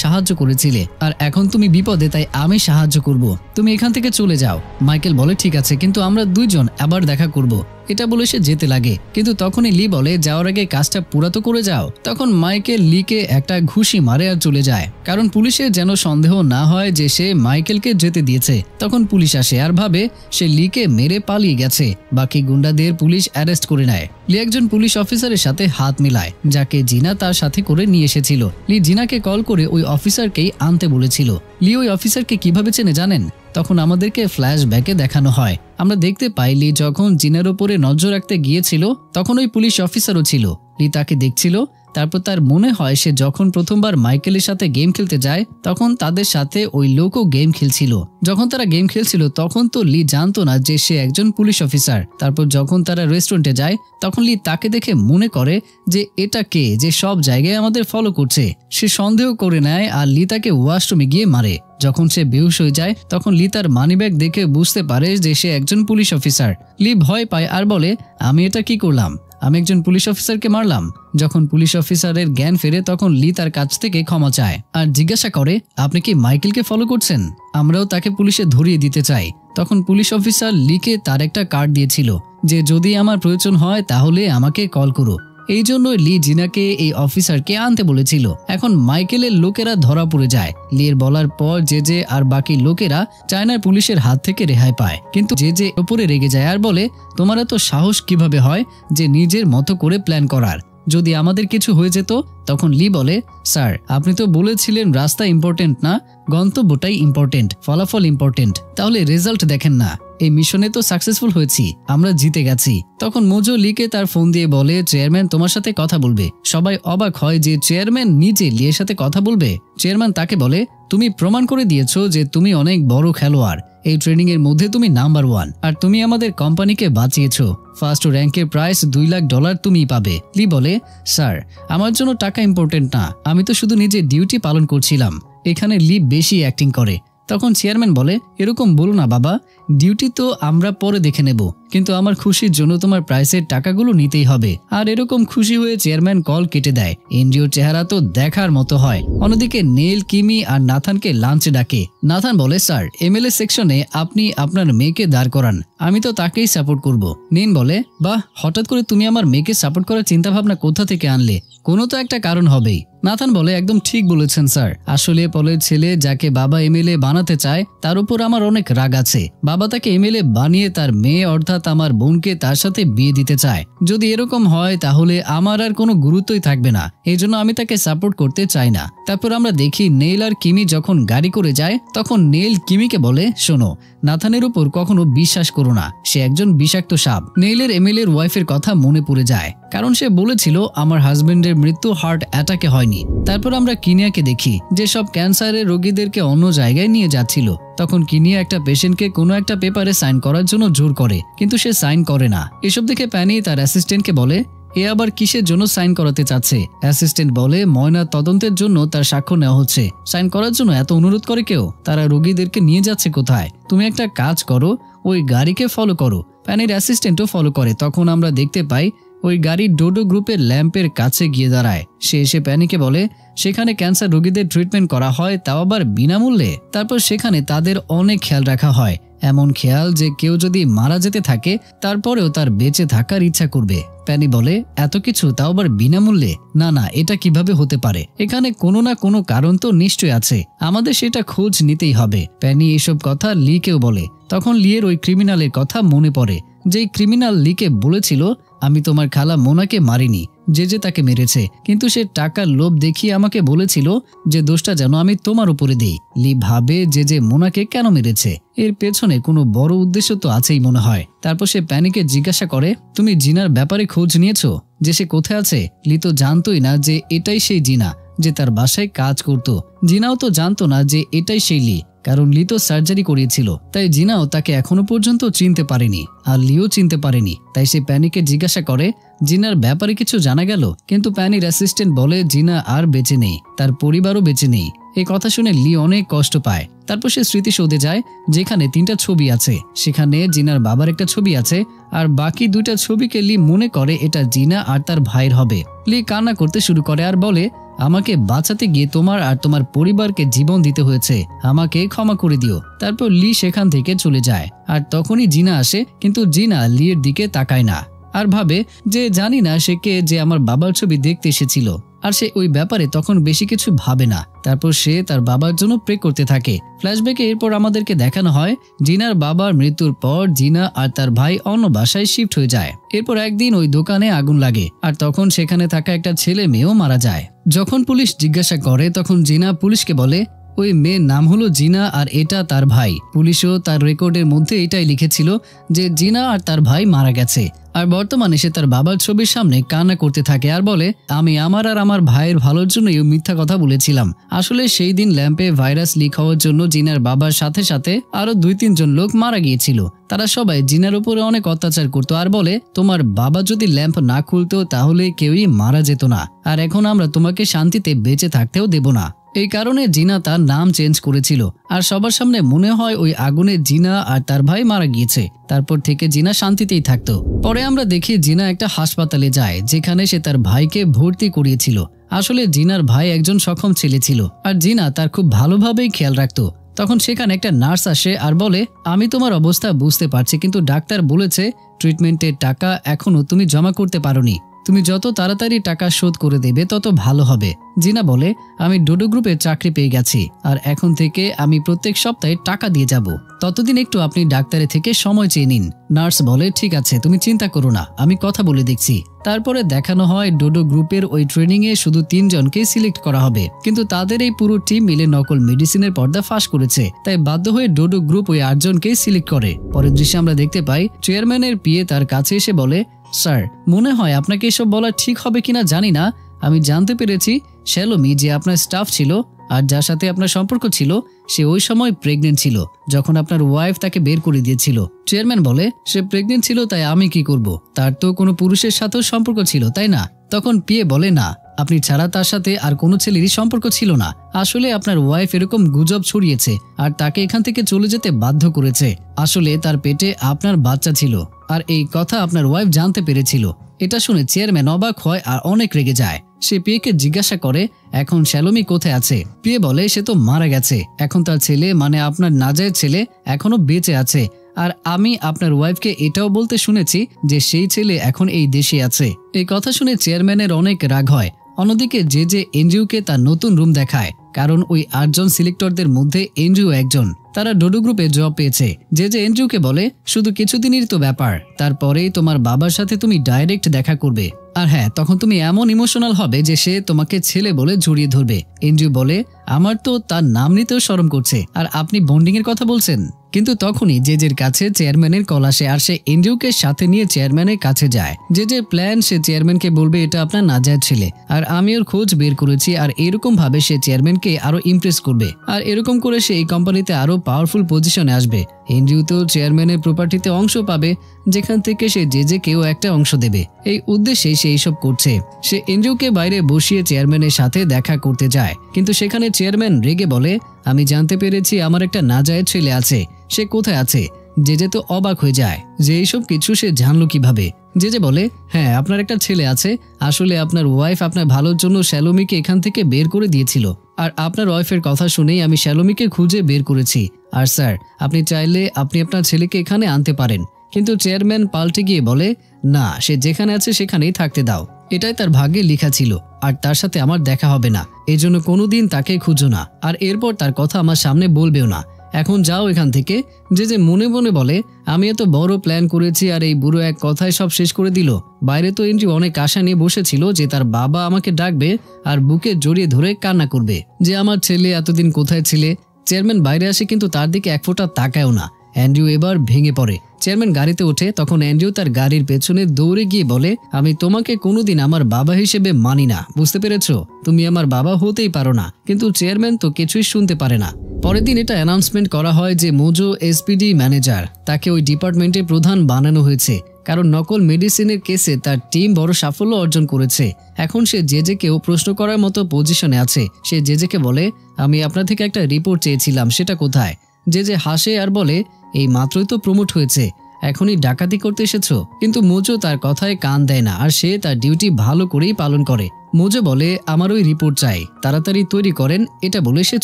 সাহায্য করেছিলে, আর এখন তুমি বিপদে, তাই আমি সাহায্য করব। তুমি এখান থেকে চলে যাও। মাইকেল বলে ঠিক আছে, কিন্তু আমরা দুইজন আবার দেখা করব। এটা বলে সে যেতে লাগে, কিন্তু তখনই লি বলে যাওয়ার আগে কাজটা পুরা তো করে যাও। তখন মাইকেল লিকে একটা ঘুষি মারে আর চলে যায়, কারণ পুলিশের যেন সন্দেহ না হয় যে সে মাইকেলকে যেতে দিয়েছে। তখন পুলিশ আসে আর ভাবে সে লিকে মেরে পালিয়ে গেছে। বাকি গুন্ডাদের পুলিশ অ্যারেস্ট করে নেয়। লি একজন পুলিশ অফিসারের সাথে হাত মিলায়, যাকে জিনা তার সাথে করে নিয়ে এসেছিল। লি জিনাকে কল করে ওই অফিসারকেই আনতে বলেছিল। লি ওই অফিসারকে কিভাবে চেনে জানেন? তখন আমাদেরকে ফ্ল্যাশব্যাকে দেখানো হয়। আমরা দেখতে পাই লি যখন জিনার উপরে নজর রাখতে গিয়েছিল তখন ওই পুলিশ অফিসারও ছিল। লি তাকে দেখছিল। তারপর তার মনে হয় সে যখন প্রথমবার মাইকেলের সাথে গেম খেলতে যায় তখন তাদের সাথে ওই লোকও গেম খেলছিল। যখন তারা গেম খেলছিল তখন তো লি জানতো না যে সে একজন পুলিশ অফিসার। তারপর যখন তারা রেস্টুরেন্টে যায় তখন লি তাকে দেখে মনে করে যে এটা কে যে সব জায়গায় আমাদের ফলো করছে। সে সন্দেহ করে নেয় আর লি তাকে ওয়াশরুমে গিয়ে মারে। যখন সে বেহুশ হয়ে যায় তখন লি তার মানিব্যাগ দেখে বুঝতে পারে যে সে একজন পুলিশ অফিসার। লি ভয় পায় আর বলে আমি এটা কি করলাম? আমি একজন পুলিশ অফিসারকে মারলাম। যখন পুলিশ অফিসারের জ্ঞান ফেরে তখন লি তার কাছ থেকে ক্ষমা চায় আর জিজ্ঞাসা করে আপনি কি মাইকেলকে ফলো করছেন? আমরাও তাকে পুলিশে ধরিয়ে দিতে চাই। তখন পুলিশ অফিসার লিকে তার একটা কার্ড দিয়েছিল যে যদি আমার প্রয়োজন হয় তাহলে আমাকে কল করো। এই জন্য লি জিনাকে এই অফিসারকে আনতে বলেছিল। এখন মাইকেলের লোকেরা ধরা পড়ে যায়। লির বলার পর জে আর বাকি লোকেরা চায়নার পুলিশের হাত থেকে রেহাই পায়, কিন্তু জে উপরে রেগে যায় আর বলে তোমার এত সাহস কিভাবে হয় যে নিজের মতো করে প্ল্যান করার? যদি আমাদের কিছু হয়ে যেত? তখন লি বলে স্যার আপনি তো বলেছিলেন রাস্তা ইম্পর্টেন্ট না, গন্তব্যটাই ইম্পর্টেন্ট, ফলাফল ইম্পর্টেন্ট। তাহলে রেজাল্ট দেখেন না, এই মিশনে তো সাকসেসফুল হয়েছি, আমরা জিতে গেছি। তখন মোজো লিকে তার ফোন দিয়ে বলে চেয়ারম্যান তোমার সাথে কথা বলবে। সবাই অবাক হয় যে চেয়ারম্যান নিজে লিয়ের সাথে কথা বলবে। চেয়ারম্যান তাকে বলে তুমি প্রমাণ করে দিয়েছো যে তুমি অনেক বড় খেলোয়াড়, এই ট্রেনিং এর মধ্যে তুমি নাম্বার 1, আর তুমি আমাদের কোম্পানিকে বাঁচিয়েছো। ফার্স্ট র্যাঙ্কের প্রাইস $2 লাখ তুমিই পাবে। লি বলে স্যার আমার জন্য টাকা ইম্পর্টেন্ট না, আমি তো শুধু নিজের ডিউটি পালন করছিলাম। এখানে লি বেশি অ্যাক্টিং করে। তখন চেয়ারম্যান বলে এরকম বলো না বাবা, ডিউটি তো আমরা পরে দেখে নেব, কিন্তু আমার খুশির জন্য তোমার প্রাইসের টাকাগুলো নিতেই হবে। আর এরকম খুশি হয়ে চেয়ারম্যান কল কেটে দেয়। এনজিওর চেহারা তো দেখার মতো হয়। অন্যদিকে নেল, কিমি আর নাথানকে লাঞ্চে ডাকে। নাথান বলে, স্যার এমএলএ সেকশনে আপনি আপনার মেয়েকে দাঁড় করান, আমি তো তাকেই সাপোর্ট করব। নিন বলে, বাহ, হঠাৎ করে তুমি আমার মেয়েকে সাপোর্ট করার চিন্তা ভাবনা কোথা থেকে আনলে? কোনো তো একটা কারণ হবেই। নাথান বলে, একদম ঠিক বলেছেন স্যার। আসলে পলের ছেলে যাকে বাবা এমএলএ বানাতে চায় তার উপর আমার অনেক রাগ আছে। বাবা তাকে এমএলএ বানিয়ে তার মেয়ে অর্থাৎ আমার বোনকে তার সাথে বিয়ে দিতে চায়। যদি এরকম হয় তাহলে আমার আর কোনো গুরুত্বই থাকবে না। এই জন্য আমি তাকে সাপোর্ট করতে চাই না। তারপর আমরা দেখি নেল আর কিমি যখন গাড়ি করে যায় তখন নেল কিমিকে বলে, শোনো, নাথানের উপর কখনো বিশ্বাস করো না, সে একজন বিষাক্ত সাপ। নেইলের এমএলএর ওয়াইফের কথা মনে পড়ে যায়, কারণ সে বলেছিল আমার হাজবেন্ডের মৃত্যু হার্ট অ্যাটাকে হয়নি। তারপর আমরা কিনিয়াকে দেখি যে সব ক্যান্সারের রোগীদেরকে অন্য জায়গায় নিয়ে যাচ্ছিল। তখন কিনিয়া একটা পেশেন্টকে কোনো একটা পেপারে সাইন করার জন্য জোর করে, কিন্তু সে সাইন করে না। এসব দেখে প্যানি তার অ্যাসিস্ট্যান্টকে বলে, এ আবার কিসের জন্য সাইন করাতে চাচ্ছে? অ্যাসিস্ট্যান্ট বলে, ময়না তদন্তের জন্য তার সাক্ষ্য নেওয়া হচ্ছে, সাইন করার জন্য এত অনুরোধ করে কেউ? তারা রোগীদেরকে নিয়ে যাচ্ছে কোথায়? তুমি একটা কাজ করো, ওই গাড়িকে ফলো করো। প্যানির অ্যাসিস্ট্যান্টও ফলো করে। তখন আমরা দেখতে পাই ওই গাড়ি ডোডো গ্রুপের ল্যাম্পের কাছে গিয়ে দাঁড়ায়। সে এসে প্যানিকে বলে, সেখানে ক্যান্সার রোগীদের ট্রিটমেন্ট করা হয়, তাও আবার বিনামূল্যে। তারপর সেখানে তাদের অনেক খেয়াল রাখা হয়, এমন খেয়াল যে কেউ যদি মারা যেতে থাকে তারপরেও তার বেঁচে থাকার ইচ্ছা করবে। প্যানি বলে, এত কিছু, তাও আবার বিনামূল্যে? না না, এটা কিভাবে হতে পারে? এখানে কোনো না কোনো কারণ তো নিশ্চয়ই আছে, আমাদের সেটা খোঁজ নিতেই হবে। প্যানি এসব কথা লিকেও বলে। তখন লিয়ের ওই ক্রিমিনালের কথা মনে পড়ে, যেই ক্রিমিনাল লিকে বলেছিল, আমি তোমার খালা মোনাকে মারিনি, যে তাকে মেরেছে, কিন্তু সে টাকার লোভ দেখিয়ে আমাকে বলেছিল যে দোষটা যেন আমি তোমার উপরে দিই। লি ভাবে যে মোনাকে কেন মেরেছে, এর পেছনে কোনো বড় উদ্দেশ্য তো আছেই মনে হয়। তারপর সে প্যানিকে জিজ্ঞাসা করে, তুমি জিনার ব্যাপারে খোঁজ নিয়েছো, যে সে কোথায় আছে? লি তো জানতোই না যে এটাই সেই জিনা যে তার বাসায় কাজ করত। জিনাও তো জানতো না যে এটাই সেই লি, কারণ লি তো সার্জারি করিয়েছিল। তাই জিনাও তাকে এখনো পর্যন্ত চিনতে পারেনি, আর লিও চিনতে পারেনি। তাই সে প্যানিকে জিজ্ঞাসা করে, জিনার ব্যাপারে কিছু জানা গেল? কিন্তু প্যানির অ্যাসিস্ট্যান্ট বলে, জিনা আর বেঁচে নেই, তার পরিবারও বেঁচে নেই। এই কথা শুনে লি অনেক কষ্ট পায়। তারপর সে স্মৃতিসৌধে যায়, যেখানে 3টা ছবি আছে। সেখানে জিনার বাবার একটা ছবি আছে, আর বাকি 2টা ছবিকে লি মনে করে এটা জিনা আর তার ভাইয়ের হবে। লি কান্না করতে শুরু করে আর বলে, আমাকে বাঁচাতে গিয়ে তোমার আর তোমার পরিবারকে জীবন দিতে হয়েছে, আমাকে ক্ষমা করে দিও। তারপর লি সেখান থেকে চলে যায়। আর তখনই জিনা আসে, কিন্তু জিনা লির দিকে তাকায় না, আর ভাবে যে জানি না সে কে, যে আমার বাবার ছবি দেখতে এসেছিল। আর সে ওই ব্যাপারে তখন বেশি কিছু ভাবে না। তারপর সে তার বাবার জন্য প্রে করতে থাকে। ফ্ল্যাশব্যাকে এরপর আমাদেরকে দেখানো হয় জিনার বাবার মৃত্যুর পর জিনা আর তার ভাই অন্য বাসায় শিফট হয়ে যায়। এরপর একদিন ওই দোকানে আগুন লাগে, আর তখন সেখানে থাকা একটা ছেলে মেয়েও মারা যায়। যখন পুলিশ জিজ্ঞাসা করে তখন জিনা পুলিশকে বলে, ওই মেয়ের নাম হলো জিনা আর এটা তার ভাই। পুলিশও তার রেকর্ডের মধ্যে এটাই লিখেছিল যে জিনা আর তার ভাই মারা গেছে। আর বর্তমানে সে তার বাবার ছবির সামনে কান্না করতে থাকে আর বলে, আমি আমার আর আমার ভাইয়ের ভালোর জন্যই মিথ্যা কথা বলেছিলাম। আসলে সেই দিন ল্যাম্পে ভাইরাস লিক হওয়ার জন্য জিনার বাবার সাথে সাথে আরো 2-3 জন লোক মারা গিয়েছিল। তারা সবাই জিনার উপরে অনেক অত্যাচার করতো আর বলে, তোমার বাবা যদি ল্যাম্প না খুলতো তাহলে কেউই মারা যেত না, আর এখন আমরা তোমাকে শান্তিতে বেঁচে থাকতেও দেব না। এই কারণে জিনা তার নাম চেঞ্জ করেছিল। আর সবার সামনে মনে হয় ওই আগুনে জিনা আর তার ভাই মারা গিয়েছে। তারপর থেকে জিনা শান্তিতেই থাকতো। পরে আমরা দেখি জিনা একটা হাসপাতালে যায়, যেখানে সে তার ভাইকে ভর্তি করিয়েছিল। আসলে জিনার ভাই একজন সক্ষম ছেলে ছিল, আর জিনা তার খুব ভালোভাবেই খেয়াল রাখতো। তখন সেখানে একটা নার্স আসে আর বলে, আমি তোমার অবস্থা বুঝতে পারছি, কিন্তু ডাক্তার বলেছে ট্রিটমেন্টের টাকা এখনো তুমি জমা করতে পারোনি। তুমি যত তাড়াতাড়ি টাকা শোধ করে দেবে তত ভালো হবে। জিনা বলে, আমি ডোডো গ্রুপে চাকরি পেয়ে গেছি, আর এখন থেকে আমি প্রত্যেক সপ্তাহে টাকা দিয়ে যাব। ততদিন একটু আপনি ডাক্তারের থেকে সময় চেয়ে নিন। নার্স বলে, ঠিক আছে, তুমি চিন্তা করো না, আমি কথা বলে দেখছি। তারপরে দেখানো হয় ডোডো গ্রুপের ওই ট্রেনিং এ শুধু 3 জনকে সিলেক্ট করা হবে, কিন্তু তাদের এই পুরো টিম মিলে নকল মেডিসিনের পর্দা ফাঁস করেছে। তাই বাধ্য হয়ে ডোডো গ্রুপ ওই 8 জনকে সিলেক্ট করে। পরের দৃশ্যে আমরা দেখতে পাই চেয়ারম্যানের পিএ তার কাছে এসে বলে, স্যার, মনে হয় আপনাকে এসব বলা ঠিক হবে কিনা জানি না, আমি জানতে পেরেছি শ্যালোমি যে আপনার স্টাফ ছিল আর যার সাথে আপনার সম্পর্ক ছিল সে ওই সময় প্রেগনেন্ট ছিল যখন আপনার ওয়াইফ তাকে বের করে দিয়েছিল। চেয়ারম্যান বলে, সে প্রেগনেন্ট ছিল তাই আমি কি করব, তার তো কোনো পুরুষের সাথেও সম্পর্ক ছিল তাই না? তখন পিএ বলে, না, আপনি ছাড়া তার সাথে আর কোনো ছেলেরই সম্পর্ক ছিল না। আসলে আপনার ওয়াইফ এরকম গুজব ছড়িয়েছে আর তাকে এখান থেকে চলে যেতে বাধ্য করেছে। আসলে তার পেটে আপনার বাচ্চা ছিল, আর এই কথা আপনার ওয়াইফ জানতে পেরেছিল। এটা শুনে চেয়ারম্যান অবাক হয় আর অনেক রেগে যায়। সে পিয়েকে জিজ্ঞাসা করে এখন শ্যালোমি কোথায় আছে। পিয়ে বলে সে তো মারা গেছে, এখন তার ছেলে মানে আপনার নাজায়ের ছেলে এখনো বেঁচে আছে। আর আমি আপনার ওয়াইফকে এটাও বলতে শুনেছি যে সেই ছেলে এখন এই দেশে আছে। এই কথা শুনে চেয়ারম্যানের অনেক রাগ হয়। অন্যদিকে যে এনজিওকে তার নতুন রুম দেখায়, কারণ ওই 8 জন সিলেক্টরদের মধ্যে এনজিও একজন। তারা ডোডো গ্রুপে জব পেয়েছে। যে এনজিওকে বলে শুধু কিছুদিনেরই তো ব্যাপার, তারপরেই তোমার বাবার সাথে তুমি ডাইরেক্ট দেখা করবে। আর হ্যাঁ, তখন তুমি এমন ইমোশনাল হবে যে সে তোমাকে ছেলে বলে জড়িয়ে ধরবে। এনজিও বলে আমার তো তার নাম নিতেও শরম করছে, আর আপনি বন্ডিং এর কথা বলছেন। কিন্তু তখনই জেজের কাছে চেয়ারম্যানের কল আসে, আর সে এনজিওকে সাথে নিয়ে চেয়ারম্যানের কাছে যায়। যে প্ল্যান, সে চেয়ারম্যানকে বলবে এটা আপনার নাজায়ের ছেলে, আর আমি ওর খোঁজ বের করেছি। আর এরকম ভাবে সে চেয়ারম্যানকে আরো ইমপ্রেস করবে, আর এরকম করে সে এই কোম্পানিতে আরো পাওয়ারফুল পজিশনে আসবে। এনজিও তো চেয়ারম্যানের প্রপার্টিতে অংশ পাবে, যেখান থেকে সে জেজেকেও একটা অংশ দেবে। এই উদ্দেশ্যে সে এইসব করছে। সে এনজিওকে বাইরে বসিয়ে চেয়ারম্যানের সাথে দেখা করতে যায়, কিন্তু সেখানে চেয়ারম্যান রেগে বলে আমি জানতে পেরেছি আমার একটা নাজায়ের ছেলে আছে, সে কোথায় আছে। জেজে তো অবাক হয়ে যায় যে এইসব কিছু সে জানলো কিভাবে। জেজে বলে হ্যাঁ, আপনার একটা ছেলে আছে। আসলে আপনার ওয়াইফ আপনার ভালোর জন্য শ্যালোমিকে এখান থেকে বের করে দিয়েছিল, আর আপনার ওয়াইফের কথা শুনেই আমি শ্যালোমিকে খুঁজে বের করেছি। আর স্যার, আপনি চাইলে আপনি আপনার ছেলেকে এখানে আনতে পারেন। কিন্তু চেয়ারম্যান পাল্টে গিয়ে বলে না, সে যেখানে আছে সেখানেই থাকতে দাও। এটাই তার ভাগ্যে লেখা ছিল, আর তার সাথে আমার দেখা হবে না, এজন্য কোনোদিন তাকে খুঁজো না, আর এরপর তার কথা আমার সামনে বলবেও না। এখন যাও এখান থেকে। যে মনে মনে বলে আমি এত বড় প্ল্যান করেছি, আর এই বুড়ো এক কথায় সব শেষ করে দিল। বাইরে তো এনজি অনেক আশা নিয়ে বসেছিল যে তার বাবা আমাকে ডাকবে আর বুকে জড়িয়ে ধরে কান্না করবে যে আমার ছেলে এতদিন কোথায় ছিলে। চেয়ারম্যান বাইরে আসে, কিন্তু তার দিকে এক ফোঁটা তাকায়ও না। অ্যান্ড্রিউ এবার ভেঙে পড়ে। চেয়ারম্যান গাড়িতে ওঠে, তখন অ্যান্ড্রিউ তার গাড়ির পেছনে দৌড়ে গিয়ে বলে আমি তোমাকে কোনোদিন আমার বাবা হিসেবে মানি না, বুঝতে পেরেছো? তুমি আমার বাবা হতেই পারো না। কিন্তু চেয়ারম্যান তো কিছুই শুনতে পারে না। পরের দিন এটা অ্যানাউন্সমেন্ট করা হয় যে মোজো এসপিডি ম্যানেজার, তাকে ওই ডিপার্টমেন্টের প্রধান বানানো হয়েছে, কারণ নকল মেডিসিনের কেসে তার টিম বড় সাফল্য অর্জন করেছে। এখন সে জেজেকেও প্রশ্ন করার মতো পজিশনে আছে। সে জেজেকে বলে আমি আপনার থেকে একটা রিপোর্ট চেয়েছিলাম, সেটা কোথায়? জেজে হাসে আর বলে এই মাত্রই তো প্রমোট হয়েছে, এখনই ডাকাতি করতে এসেছো? কিন্তু মোজো তার কথায় কান দেয় না, আর সে তার ডিউটি ভালো করেই পালন করে। মোজো বলে আমার ওই রিপোর্ট চাই, তাড়াতাড়ি তৈরি করেন, এটা বলে সে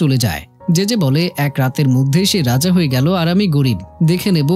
চলে যায়। জেজে বলে এক রাতের মধ্যে সে রাজা হয়ে গেল, আর আমি গরিব, দেখে নেব,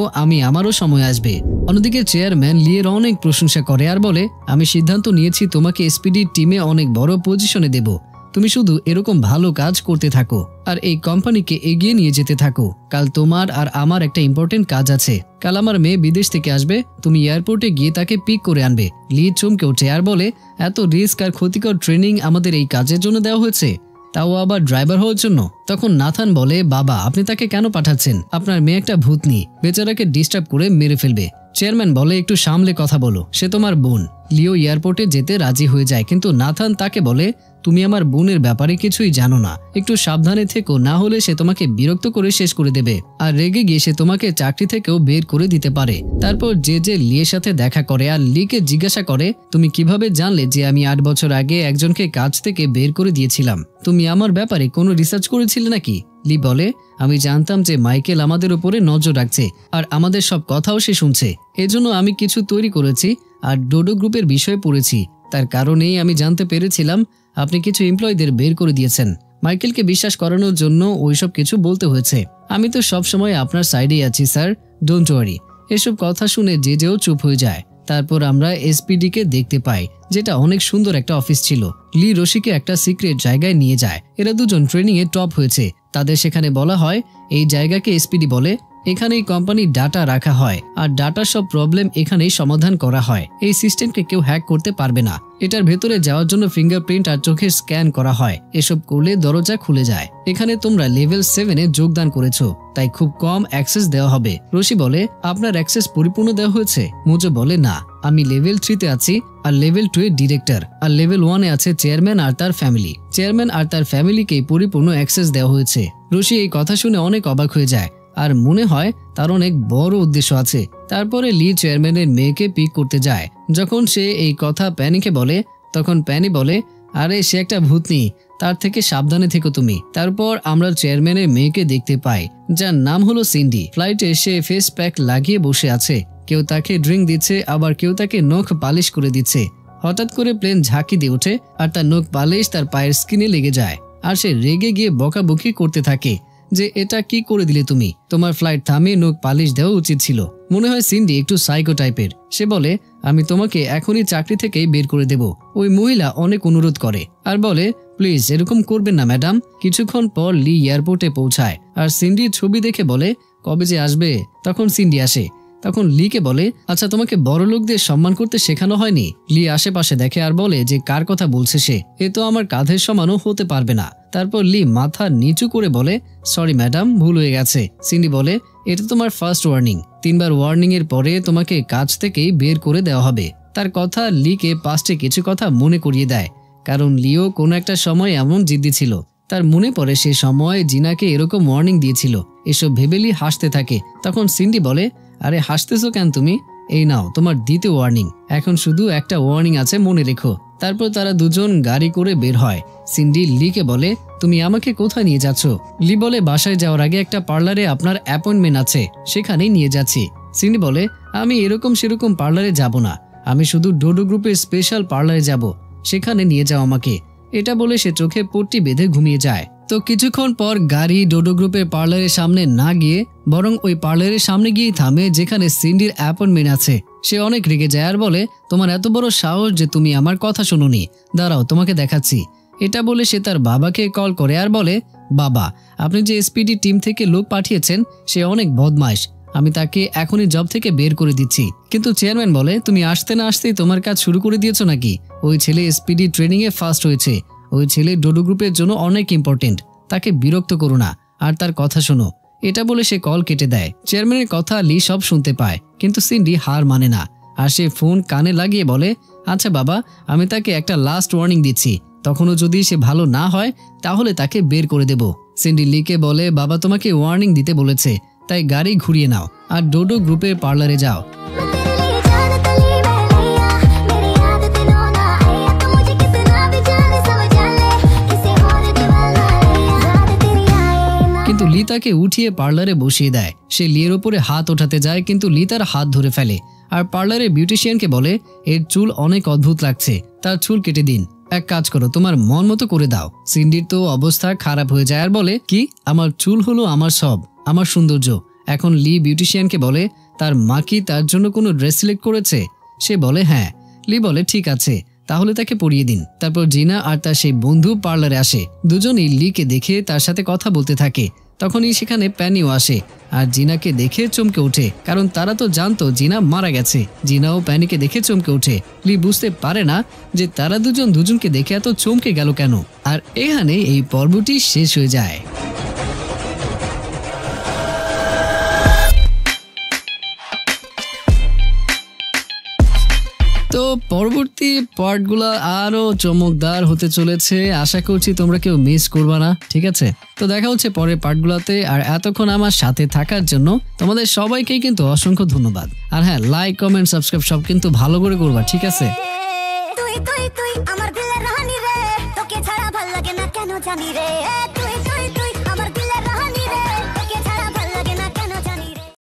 আমারও সময় আসবে। অন্যদিকে চেয়ারম্যান লিয়ের অনেক প্রশংসা করে আর বলে আমি সিদ্ধান্ত নিয়েছি তোমাকে এসপিডি টিমে অনেক বড় পজিশনে দেব। তুমি শুধু এরকম ভালো কাজ করতে থাকো আর এই কোম্পানিকে এগিয়ে নিয়ে যেতে থাকো। কাল তোমার আর আমার একটা ইম্পর্টেন্ট কাজ আছে। কাল আমার মেয়ে বিদেশ থেকে আসবে, তুমি এয়ারপোর্টে গিয়ে তাকে পিক করে আনবে। লি চমকে ওঠে আর বলে এত রিস্ক আর ক্ষতিকর ট্রেনিং আমাদের এই কাজের জন্য দেওয়া হয়েছে, তাও আবার ড্রাইভার হওয়ার জন্য? তখন নাথান বলে বাবা, আপনি তাকে কেন পাঠাচ্ছেন? আপনার মেয়ে একটা ভূতনি, বেচারাকে ডিস্টার্ব করে মেরে ফেলবে। চেয়ারম্যান বলে একটু সামলে কথা বলো, সে তোমার বোন। লিও এয়ারপোর্টে যেতে রাজি হয়ে যায়, কিন্তু নাথান তাকে বলে তুমি আমার বোনের ব্যাপারে কিছুই জানো না, একটু সাবধানে থেকো, না হলে সে তোমাকে বিরক্ত করে শেষ করে দেবে, আর রেগে গিয়ে সে তোমাকে চাকরি থেকেও বের করে দিতে পারে। তারপর যে লিয়ের সাথে দেখা করে আর লিকে জিজ্ঞাসা করে তুমি কিভাবে জানলে যে আমি 8 বছর আগে একজনকে কাজ থেকে বের করে দিয়েছিলাম? তুমি আমার ব্যাপারে কোনো রিসার্চ করেছিলে নাকি? লি বলে আমি জানতাম যে মাইকেল আমাদের উপরে নজর রাখছে আর আমাদের সব কথাও সে শুনছে, এজন্য আমি কিছু তৈরি করেছি আর ডোডো গ্রুপের বিষয়ে পড়েছি। তার কারণেই আমি জানতে পেরেছিলাম আপনি কিছু এমপ্লয়ীদের বের করে দিয়েছেন। মাইকেলকে বিশ্বাস করানোর জন্য ওইসব কিছু বলতে হয়েছে। আমি তো সব সময় আপনার সাইডেই আছি স্যার, ডোন্ট ওয়ারি। এসব কথা শুনে যেও চুপ হয়ে যায়। তারপর আমরা এসপিডি কে দেখতে পাই, যেটা অনেক সুন্দর একটা অফিস ছিল। লি রশিকে একটা সিক্রেট জায়গায় নিয়ে যায়। এরা দুজন ট্রেনিং এ টপ হয়েছে। তাদের সেখানে বলা হয় এই জায়গাকে এসপিডি বলে, এখানেই কোম্পানির ডাটা রাখা হয় আর ডাটার সব প্রবলেম এখানেই সমাধান করা হয়। এই সিস্টেমকে কেউ হ্যাক করতে পারবে না। এটার ভেতরে যাওয়ার জন্য ফিঙ্গারপ্রিন্ট আর চোখের স্ক্যান করা হয়। এসব করলে দরজা খুলে যায়। এখানে তোমরা লেভেল 7 এ যোগদান করেছো, তাই খুব কম অ্যাক্সেস দেওয়া হবে। রশি বলে আপনার অ্যাক্সেস পরিপূর্ণ দেওয়া হয়েছে? মোজো বলে না, আমি লেভেল 3 তে আছি, আর লেভেল 2 এ ডিরেক্টর, আর লেভেল 1 এ আছে চেয়ারম্যান আর তার ফ্যামিলি। চেয়ারম্যান আর তার ফ্যামিলিকে পরিপূর্ণ অ্যাক্সেস দেওয়া হয়েছে। রশি এই কথা শুনে অনেক অবাক হয়ে যায় আর মনে হয় তার অনেক বড় উদ্দেশ্য আছে। তারপরে লি চেয়ারম্যানের মেয়েকে পিক করতে যায়। যখন সে এই কথা প্যানিকে বলে, তখন প্যানি বলে আরে সে একটা ভূতনি, তার থেকে সাবধানে থেকো তুমি। তারপর আমরা চেয়ারম্যানের মেয়েকে দেখতে পাই, যার নাম হলো সিন্ডি। ফ্লাইটে সে ফেস প্যাক লাগিয়ে বসে আছে, কেউ তাকে ড্রিঙ্ক দিচ্ছে, আবার কেউ তাকে নখ পালিশ করে দিচ্ছে। হঠাৎ করে প্লেন ঝাঁকি দিয়ে ওঠে আর তার নখ পালিশ তার পায়ের স্কিনে লেগে যায়। আর সে রেগে গিয়ে বকাবকি করতে থাকে যে এটা কি করে দিলে তুমি, তোমার ফ্লাইট থামিয়ে নখ পালিশ দেওয়া উচিত ছিল। মনে হয় সিন্ডি একটু সাইকো টাইপের। সে বলে আমি তোমাকে এখনই চাকরি থেকেই বের করে দেব। ওই মহিলা অনেক অনুরোধ করে আর বলে প্লিজ এরকম করবেন না ম্যাডাম। কিছুক্ষণ পর লি এয়ারপোর্টে পৌঁছায় আর সিন্ডির ছবি দেখে বলে কবে যে আসবে। তখন সিন্ডি আসে। তখন লিকে বলে আচ্ছা তোমাকে বড় লোকদের সম্মান করতে শেখানো হয়নি? লি আশেপাশে দেখে আর বলে যে কার কথা বলছে সে, এ তো আমার কাঁধের সমানও হতে পারবে না। তারপর লি মাথা নিচু করে বলে সরি ম্যাডাম, ভুল হয়ে গেছে। সিন্ডি বলে এটা তোমার ফার্স্ট ওয়ার্নিং, 3 বার ওয়ার্নিং এর পরে তোমাকে কাজ থেকেই বের করে দেওয়া হবে। তার কথা লিকে পাস্টে কিছু কথা মনে করিয়ে দেয়, কারণ লিও কোনো একটা সময় এমন জিদ্দি ছিল। তার মনে পড়ে সে সময় জিনাকে এরকম ওয়ার্নিং দিয়েছিল। এসব ভেবে লি হাসতে থাকে। তখন সিন্ডি বলে আরে হাসতেছো কেন তুমি, এই নাও তোমার দ্বিতীয় ওয়ার্নিং, এখন শুধু একটা ওয়ার্নিং আছে, মনে রেখো। তারপর তারা দুজন গাড়ি করে বের হয়। সিন্ডি লিকে বলে তুমি আমাকে কোথায় নিয়ে যাচ্ছ? লি বলে বাসায় যাওয়ার আগে একটা পার্লারে আপনার অ্যাপয়েন্টমেন্ট আছে, সেখানেই নিয়ে যাচ্ছি। সিন্ডি বলে আমি এরকম সেরকম পার্লারে যাব না, আমি শুধু ডোডো গ্রুপের স্পেশাল পার্লারে যাব, সেখানে নিয়ে যাও আমাকে। এটা বলে সে চোখে পট্টি বেঁধে ঘুমিয়ে যায়। তো কিছুক্ষণ পর গাড়ি ডোডো গ্রুপের পার্লারের সামনে না গিয়ে বরং ওই পার্লারের সামনে গিয়ে থামে যেখানে সিন্ডির অ্যাপয়েন্টমেন্ট আছে। সে অনেক রেগে যায় আর বলে তোমার এত বড় সাহস যে তুমি আমার কথা শোনোনি, দাঁড়াও তোমাকে দেখাচ্ছি। এটা বলে সে তার বাবাকে কল করে আর বলে বাবা, আপনি যে এসপিডি টিম থেকে লোক পাঠিয়েছেন সে অনেক বদমাইশ, আমি তাকে এখনই জব থেকে বের করে দিচ্ছি। কিন্তু চেয়ারম্যান বলে তুমি আসতে না আসতেই তোমার কাজ শুরু করে দিয়েছো নাকি? ওই ছেলে এসপিডি ট্রেনিং এ ফার্স্ট হয়েছে, ওই ছেলে ডোডো গ্রুপের জন্য অনেক ইম্পর্টেন্ট, তাকে বিরক্ত করো না আর তার কথা শোনো। এটা বলে সে কল কেটে দেয়। চেয়ারম্যানের কথা লি সব শুনতে পায়, কিন্তু সিন্ডি হার মানে না আর সে ফোন কানে লাগিয়ে বলে আচ্ছা বাবা, আমি তাকে একটা লাস্ট ওয়ার্নিং দিচ্ছি, তখনও যদি সে ভালো না হয় তাহলে তাকে বের করে দেব। সিন্ডি লিকে বলে বাবা তোমাকে ওয়ার্নিং দিতে বলেছে, তাই গাড়ি ঘুরিয়ে নাও আর ডোডো গ্রুপের পার্লারে যাও। কিন্তু লি তাকে উঠিয়ে পার্লারে বসিয়ে দেয়। সে লিয়ের উপরে হাত ওঠাতে যায়, কিন্তু লি তার হাত ধরে ফেলে আর পার্লারের বিউটিশিয়ানকে বলে এর চুল অনেক অদ্ভুত লাগছে, তার চুল কেটে দিন, এক কাজ করো তোমার মন মতো করে দাও। সিন্ডির তো অবস্থা খারাপ হয়ে যায় আর বলে কি আমার চুল হলো আমার সব, আমার সৌন্দর্য। এখন লি বিউটিশিয়ানকে বলে তার মা কি তার জন্য কোনো ড্রেস সিলেক্ট করেছে? সে বলে হ্যাঁ। লি বলে ঠিক আছে, তাহলে তাকে পরিয়ে দিন। তারপর জিনা আর তার সেই বন্ধু পার্লারে আসে। দুজনই লিকে দেখে তার সাথে কথা বলতে থাকে। তখনই সেখানে প্যানিও আসে আর জিনাকে দেখে চমকে ওঠে, কারণ তারা তো জানতো জিনা মারা গেছে। জিনাও প্যানিকে দেখে চমকে ওঠে। লি বুঝতে পারে না যে তারা দুজন দুজনকে দেখে এত চমকে গেল কেন। আর এখানে এই পর্বটি শেষ হয়ে যায়। তো পরবর্তী পার্টগুলো আরো চমকদার হতে চলেছে, আশা করছি তোমরা কেউ মিস করবা না, ঠিক আছে? তো দেখা হচ্ছে পরের পার্টগুলোতে। আর এতক্ষণ আমার সাথে থাকার জন্য তোমাদের সবাইকেই কিন্তু অসংখ্য ধন্যবাদ। আর হ্যাঁ, লাইক কমেন্ট সাবস্ক্রাইব সব কিন্তু ভালো করে করবা, ঠিক আছে? তুই আমার দিলের রানী রে, তোকে ছাড়া ভাল লাগে না কেন জানি রে।